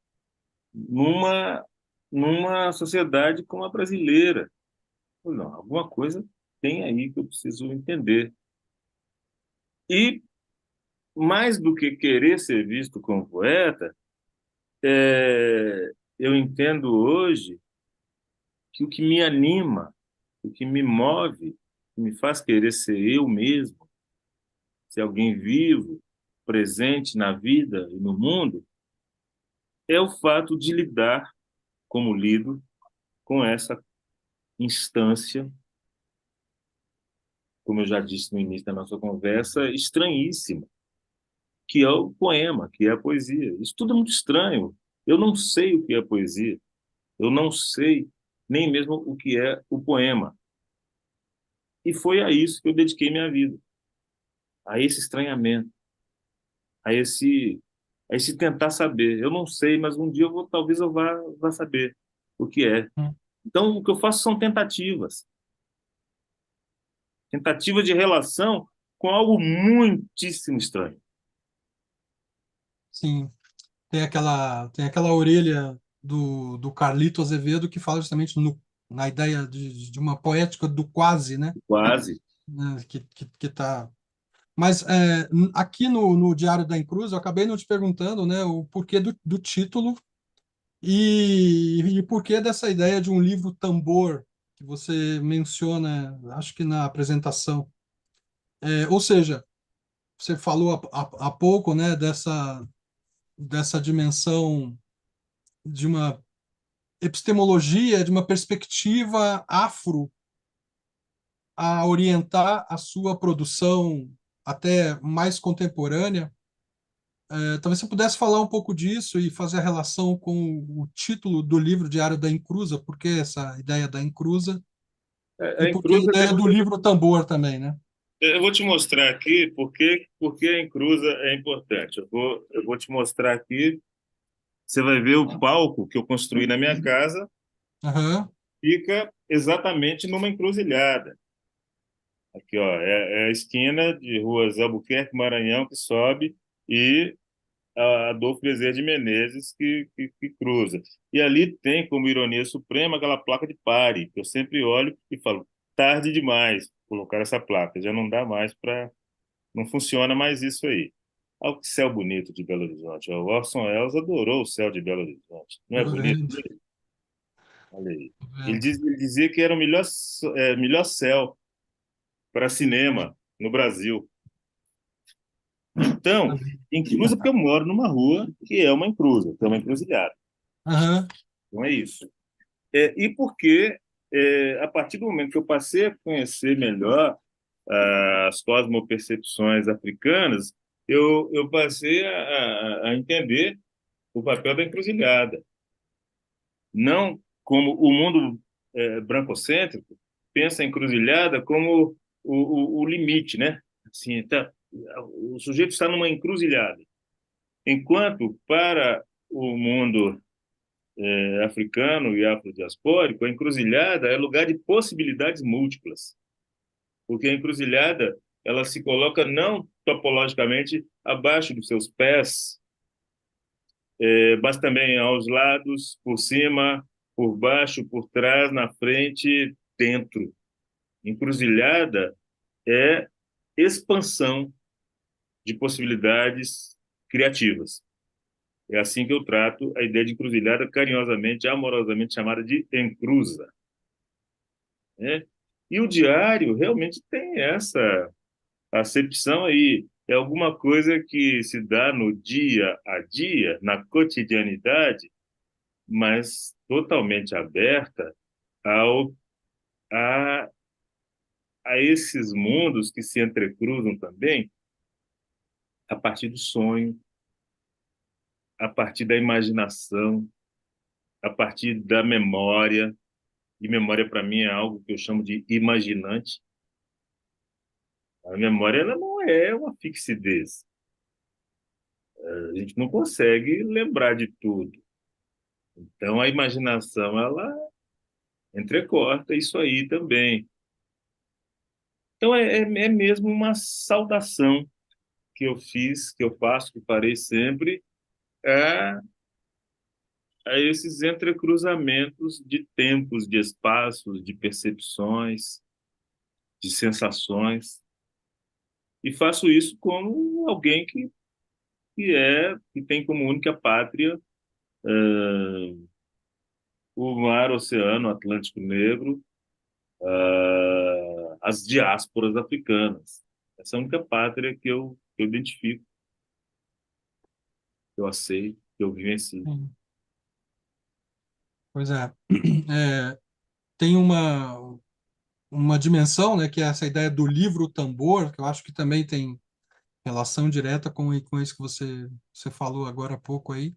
Speaker 2: numa, numa sociedade como a brasileira. Não, alguma coisa tem aí que eu preciso entender. E, mais do que querer ser visto como poeta, eu entendo hoje que o que me anima, o que me move, o que me faz querer ser eu mesmo, ser alguém vivo, presente na vida e no mundo, é o fato de lidar, como lido, com essa instância, como eu já disse no início da nossa conversa, estranhíssima, que é o poema, que é a poesia. Isso tudo é muito estranho. Eu não sei o que é poesia. Eu não sei nem mesmo o que é o poema. E foi a isso que eu dediquei minha vida, a esse estranhamento, a esse Aí se tentar saber, eu não sei, mas um dia eu vou, talvez eu vá saber o que é.
Speaker 1: Hum.
Speaker 2: Então, o que eu faço são tentativas de relação com algo muitíssimo estranho.
Speaker 1: Sim, tem aquela orelha do Carlito Azevedo que fala justamente na ideia de uma poética do quase, né?
Speaker 2: Quase.
Speaker 1: Que tá. Mas aqui no Diário da Encruz, eu acabei não te perguntando, né, o porquê do título e porquê dessa ideia de um livro tambor que você menciona, acho que na apresentação. Ou seja, você falou há pouco, né, dessa dimensão de uma epistemologia, de uma perspectiva afro a orientar a sua produção até mais contemporânea. Talvez você pudesse falar um pouco disso e fazer a relação com o título do livro Diário da Encruza, por que essa ideia da encruza e
Speaker 2: A
Speaker 1: por que a
Speaker 2: encruza
Speaker 1: ideia do livro Tambor também, né?
Speaker 2: eu vou te mostrar aqui porque a encruza é importante. Eu vou te mostrar aqui. Você vai ver o palco que eu construí na minha casa,
Speaker 1: Aham,
Speaker 2: fica exatamente numa encruzilhada. Aqui, ó, é a esquina de ruas Albuquerque, Maranhão, que sobe, e a Adolfo Bezerra de Menezes, que cruza. E ali tem, como ironia suprema, aquela placa de pare, que eu sempre olho e falo, tarde demais colocar essa placa, já não dá mais para. Não funciona mais isso aí. Olha que céu bonito de Belo Horizonte. O Orson Welles adorou o céu de Belo Horizonte. Não é
Speaker 1: tô
Speaker 2: bonito?
Speaker 1: vendo,
Speaker 2: Olha aí.
Speaker 1: tô
Speaker 2: Ele,
Speaker 1: vendo.
Speaker 2: diz, ele dizia que era o melhor céu para cinema no Brasil. Então, encruza porque eu moro numa rua que é uma encruza, que é uma encruzilhada.
Speaker 1: Aham,
Speaker 2: Então é isso. E porque, a partir do momento que eu passei a conhecer melhor as cosmopercepções africanas, eu passei a entender o papel da encruzilhada. Não como o mundo brancocêntrico pensa a encruzilhada como o limite, né? Assim, tá, o sujeito está numa encruzilhada. Enquanto para o mundo africano e afrodiaspórico, a encruzilhada é lugar de possibilidades múltiplas, porque a encruzilhada ela se coloca não topologicamente abaixo dos seus pés, mas também aos lados, por cima, por baixo, por trás, na frente, dentro. Encruzilhada é expansão de possibilidades criativas. É assim que eu trato a ideia de encruzilhada, carinhosamente, amorosamente chamada de encruza, né? E o diário realmente tem essa acepção aí. É alguma coisa que se dá no dia a dia, na cotidianidade, mas totalmente aberta ao, a, a esses mundos que se entrecruzam também a partir do sonho, a partir da imaginação, a partir da memória. E memória, para mim, é algo que eu chamo de imaginante. A memória ela não é uma fixidez. A gente não consegue lembrar de tudo. Então, a imaginação, ela entrecorta isso aí também. Então, é mesmo uma saudação que eu fiz, que eu faço, que farei sempre, a, a esses entrecruzamentos de tempos, de espaços, de percepções, de sensações. E faço isso como alguém que tem como única pátria o mar, o oceano, o Atlântico Negro, as diásporas africanas. Essa é a única pátria que eu identifico, que eu aceito, que eu vivencio.
Speaker 1: sim. Pois é. É, tem uma dimensão, né, que é essa ideia do livro tambor, que eu acho que também tem relação direta com isso que você falou agora há pouco aí.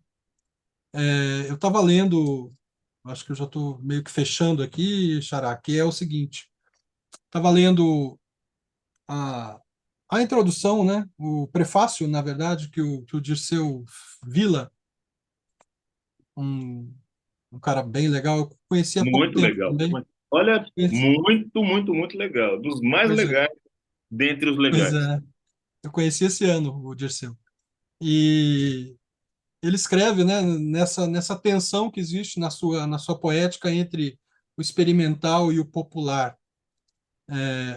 Speaker 1: Eu estava lendo, acho que eu já estou meio que fechando aqui, Xará, que é o seguinte: estava lendo a introdução, né, o prefácio, na verdade, que o Dirceu Villa, um, um cara bem legal, eu conheci há pouco
Speaker 2: Muito
Speaker 1: tempo
Speaker 2: legal.
Speaker 1: também.
Speaker 2: Olha,
Speaker 1: Conheci-
Speaker 2: muito, muito, muito legal. Dos mais
Speaker 1: Pois é,
Speaker 2: legais dentre os
Speaker 1: pois
Speaker 2: legais.
Speaker 1: é. Eu conheci esse ano o Dirceu. E ele escreve, né, nessa tensão que existe na sua poética entre o experimental e o popular.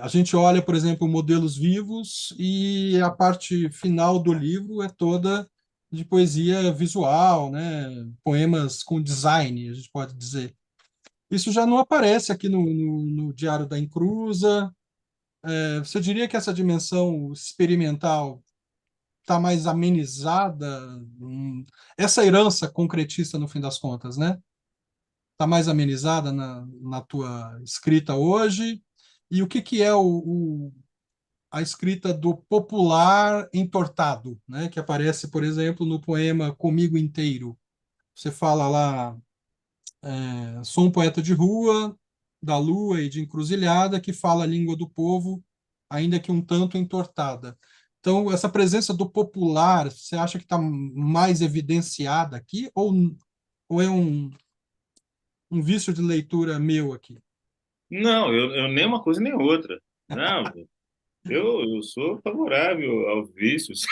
Speaker 1: A gente olha, por exemplo, modelos vivos e a parte final do livro é toda de poesia visual, né? Poemas com design, a gente pode dizer. Isso já não aparece aqui no Diário da Encruza. Você diria que essa dimensão experimental está mais amenizada? Essa herança concretista, no fim das contas, né? Está mais amenizada na tua escrita hoje? E o que que é a escrita do popular entortado, né? Que aparece, por exemplo, no poema Comigo Inteiro. Você fala lá, sou um poeta de rua, da lua e de encruzilhada, que fala a língua do povo, ainda que um tanto entortada. Então, essa presença do popular, você acha que está mais evidenciada aqui, ou é um vício de leitura meu aqui?
Speaker 2: Não, eu nem uma coisa nem outra. Não, eu sou favorável aos vícios.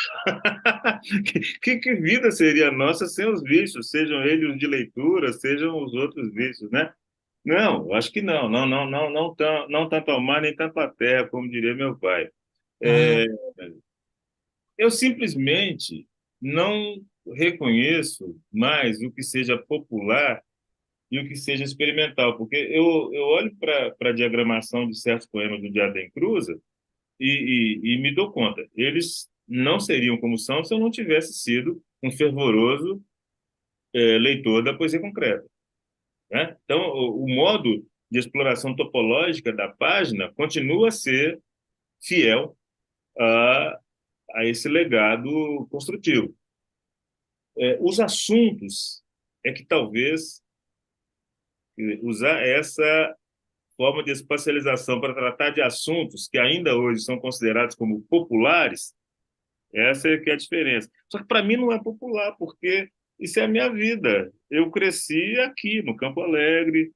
Speaker 2: Que vida seria a nossa sem os vícios, sejam eles os de leitura, sejam os outros vícios, né? Não, eu acho que não, não, não, não, não, não tanto ao mar nem tanto à terra, como diria meu pai.
Speaker 1: Ah,
Speaker 2: É, eu simplesmente não reconheço mais o que seja popular e o que seja experimental, porque eu olho para a diagramação de certos poemas do Diadem Cruza e me dou conta, eles não seriam como são se eu não tivesse sido um fervoroso leitor da poesia concreta, né? Então, o modo de exploração topológica da página continua a ser fiel a, a esse legado construtivo. Os assuntos é que talvez usar essa forma de espacialização para tratar de assuntos que ainda hoje são considerados como populares, essa é que é a diferença. Só que para mim não é popular, porque isso é a minha vida. Eu cresci aqui, no Campo Alegre,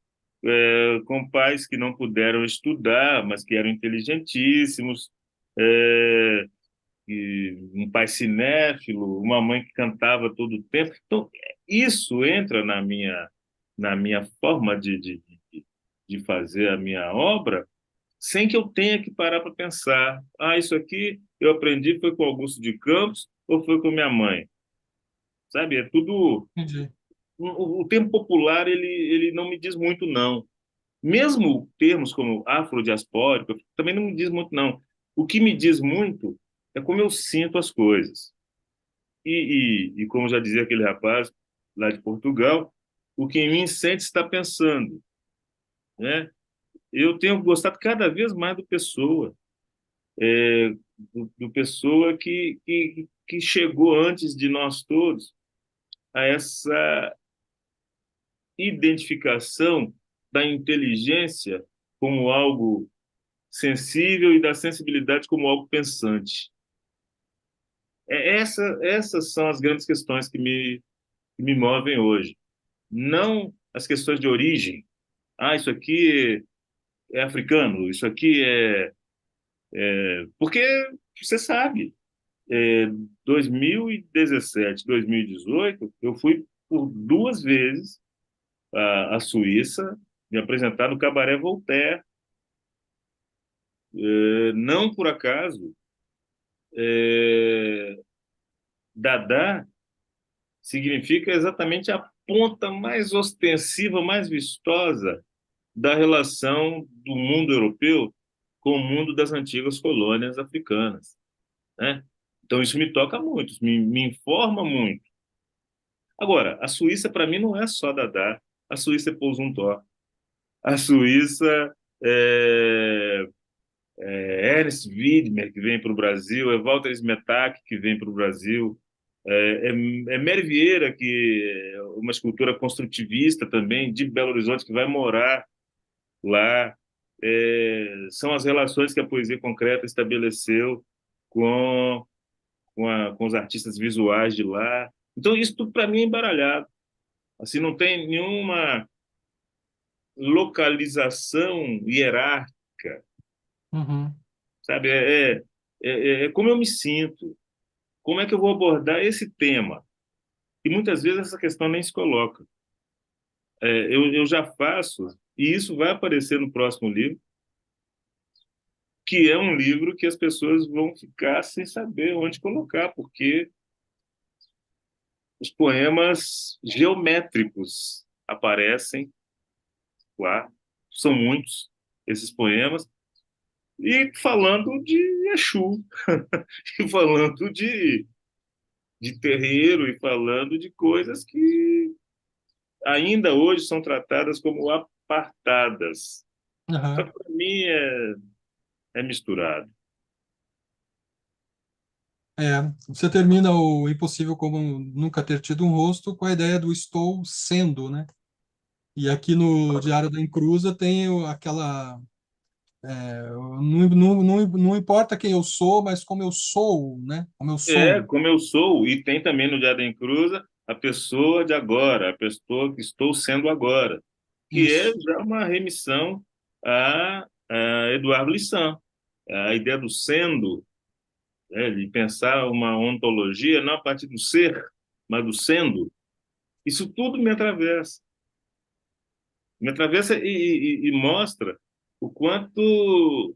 Speaker 2: com pais que não puderam estudar, mas que eram inteligentíssimos, é, e um pai cinéfilo, uma mãe que cantava todo o tempo. Então, isso entra na minha forma de fazer a minha obra, sem que eu tenha que parar para pensar, isso aqui eu aprendi foi com Augusto de Campos ou foi com minha mãe, sabe? É tudo
Speaker 1: entendi.
Speaker 2: o termo popular ele não me diz muito não. Mesmo termos como afrodiaspórico também não me diz muito não. O que me diz muito é como eu sinto as coisas. E como já dizia aquele rapaz lá de Portugal, o que em mim sente está pensando, né? Eu tenho gostado cada vez mais do Pessoa, do Pessoa que chegou antes de nós todos a essa identificação da inteligência como algo sensível e da sensibilidade como algo pensante. Essas são as grandes questões que me movem hoje. Não as questões de origem. Isso aqui é africano, isso aqui Porque você sabe, 2017, 2018, eu fui por duas vezes à Suíça me apresentar no Cabaré Voltaire. Não por acaso, Dada significa exatamente a ponta mais ostensiva, mais vistosa da relação do mundo europeu com o mundo das antigas colônias africanas, né? Então isso me toca muito, isso me informa muito. Agora, a Suíça para mim não é só Dada, a Suíça é Paul Zumthor, a Suíça é Ernst Widmer que vem para o Brasil, é Walter Smetak que vem para o Brasil, é Mary Vieira, que é uma escultora construtivista também de Belo Horizonte que vai morar lá. São as relações que a poesia concreta estabeleceu com, com os artistas visuais de lá. Então, isso tudo para mim é embaralhado. Assim, não tem nenhuma localização hierárquica,
Speaker 1: Uhum.
Speaker 2: sabe? É como eu me sinto, como é que eu vou abordar esse tema? E muitas vezes essa questão nem se coloca. Eu já faço, e isso vai aparecer no próximo livro, que é um livro que as pessoas vão ficar sem saber onde colocar, porque os poemas geométricos aparecem lá, são muitos esses poemas, e falando de Exu, e falando de terreiro, e falando de coisas que ainda hoje são tratadas como apartadas. Só
Speaker 1: Aham.
Speaker 2: que para mim é misturado.
Speaker 1: Você termina o Impossível como Nunca Ter Tido um Rosto com a ideia do estou sendo, né? E aqui no Diário da Encruza tem aquela. Não importa quem eu sou, mas como eu sou, né? Como eu
Speaker 2: É,
Speaker 1: sou.
Speaker 2: como eu sou, e tem também no Diadem Cruza a pessoa de agora, a pessoa que estou sendo agora, que é
Speaker 1: Isso.
Speaker 2: já uma remissão a Eduardo Lissan. A ideia do sendo, né, de pensar uma ontologia não a partir do ser, mas do sendo, isso tudo me atravessa e mostra o quanto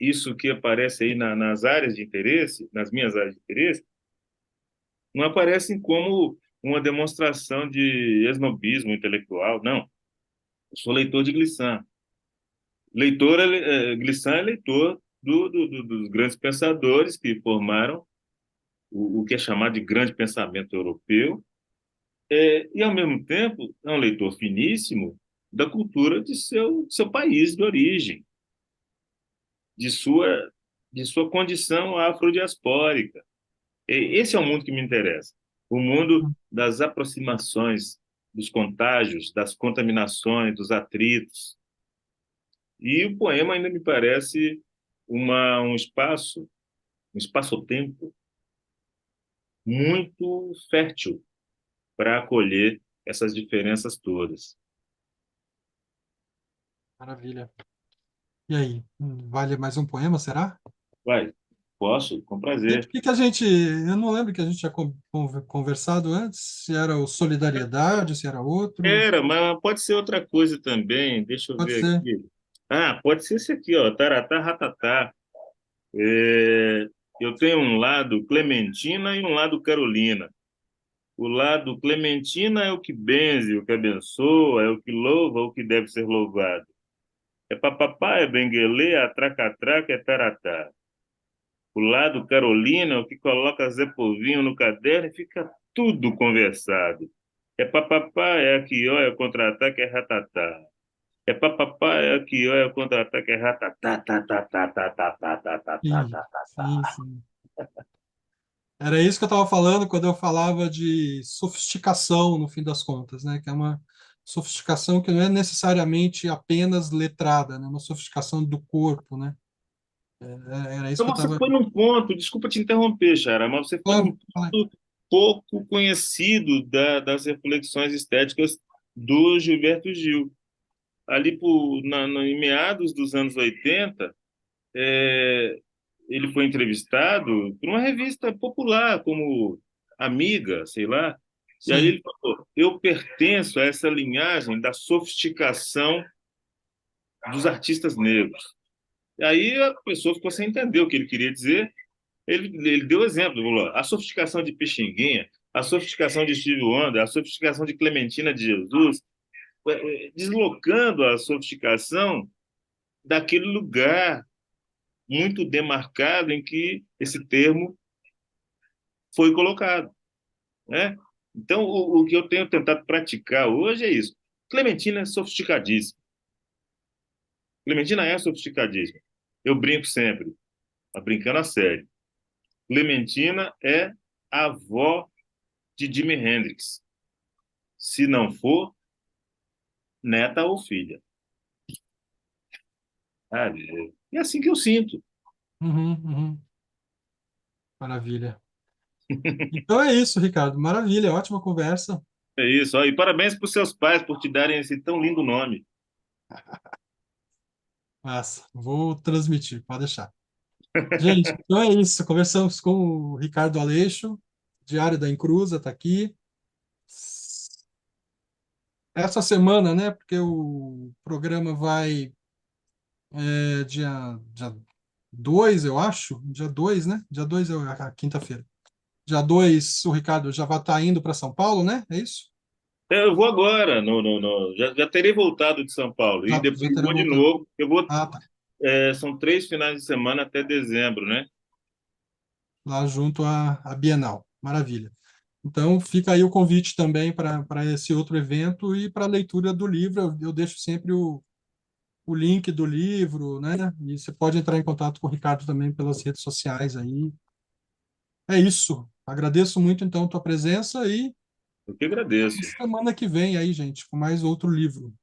Speaker 2: isso que aparece aí nas áreas de interesse, nas minhas áreas de interesse, não aparecem como uma demonstração de esnobismo intelectual, não. Eu sou leitor de Glissant. Glissant é leitor dos grandes pensadores que formaram o que é chamado de grande pensamento europeu, e, ao mesmo tempo, é um leitor finíssimo da cultura de seu país de origem, de sua, de sua condição afrodiaspórica. Esse é o mundo que me interessa. O mundo das aproximações, dos contágios, das contaminações, dos atritos. E o poema ainda me parece um espaço-tempo muito fértil para acolher essas diferenças todas.
Speaker 1: Maravilha. E aí? Vale mais um poema, será?
Speaker 2: Vai, posso? Com
Speaker 1: E
Speaker 2: prazer.
Speaker 1: por que que a gente. Eu não lembro que a gente tinha conversado antes, se era o Solidariedade, se era outro.
Speaker 2: Era, mas pode ser outra coisa também. Deixa eu
Speaker 1: Pode
Speaker 2: ver
Speaker 1: ser.
Speaker 2: aqui. Ah, pode ser esse aqui, ó. Taratá, ratatá. É, eu tenho um lado Clementina e um lado Carolina. O lado Clementina é o que benze, o que abençoa, é o que louva, o que deve ser louvado. É papapá, é benguelê, é atracatraca, é taratá. O lado Carolina é o que coloca Zé Povinho no caderno e fica tudo conversado. É papapá, é aqui, ó, é o contra-ataque, é ratatá. É papapá, é aqui, ó, é o contra-ataque, é ratatá, tá, tá, tá, tá, tá, tá, tá, tá, tá,
Speaker 1: Sim,
Speaker 2: tá, tá.
Speaker 1: sim, sim. Era isso que eu estava falando quando eu falava de sofisticação, no fim das contas, né? Que é uma sofisticação que não é necessariamente apenas letrada, né? Uma sofisticação do corpo, né? Era isso
Speaker 2: Então
Speaker 1: que eu
Speaker 2: você
Speaker 1: estava.
Speaker 2: foi num ponto, desculpa te interromper, Chara, mas você foi num
Speaker 1: Claro, fala.
Speaker 2: ponto pouco conhecido das reflexões estéticas do Gilberto Gil. Ali em meados dos anos 80, é, ele foi entrevistado por uma revista popular, como Amiga, sei lá, e aí
Speaker 1: Sim.
Speaker 2: ele falou: eu pertenço a essa linhagem da sofisticação dos artistas negros. E aí a pessoa ficou sem entender o que ele queria dizer. Ele deu exemplo, falou, a sofisticação de Pixinguinha, a sofisticação de Steve Wonder, a sofisticação de Clementina de Jesus, deslocando a sofisticação daquele lugar muito demarcado em que esse termo foi colocado, né? Então, o que eu tenho tentado praticar hoje é isso. Clementina é sofisticadíssima. Clementina é sofisticadíssima. Eu brinco sempre, brincando a sério. Clementina é a avó de Jimi Hendrix. Se não for, neta ou filha. Sabe? E é assim que eu sinto.
Speaker 1: Uhum, uhum. Maravilha. Então é isso, Ricardo. Maravilha, ótima conversa.
Speaker 2: É isso. Ó, e parabéns para os seus pais por te darem esse tão lindo nome.
Speaker 1: Massa, vou transmitir, pode deixar. Gente, então é isso. Conversamos com o Ricardo Aleixo, Diário da Encruza, está aqui. Essa semana, né? Porque o programa vai dia 2, eu acho. Dia 2, né? Dia 2 é a quinta-feira. Dia 2, o Ricardo já vai estar indo para São Paulo, né? É isso?
Speaker 2: Eu vou agora, já terei voltado de São Paulo e
Speaker 1: Já
Speaker 2: depois
Speaker 1: terá
Speaker 2: vou de
Speaker 1: voltado.
Speaker 2: novo.
Speaker 1: Ah, tá.
Speaker 2: São 3 finais de semana até dezembro, né?
Speaker 1: Lá junto à Bienal. Maravilha. Então, fica aí o convite também para esse outro evento e para a leitura do livro. Eu deixo sempre o link do livro, né? E você pode entrar em contato com o Ricardo também pelas redes sociais aí. É isso. Agradeço muito, então, a tua presença e
Speaker 2: Eu que agradeço.
Speaker 1: semana que vem aí, gente, com mais outro livro.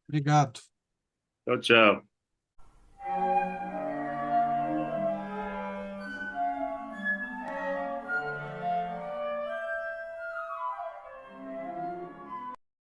Speaker 1: Obrigado.
Speaker 2: Tchau, tchau.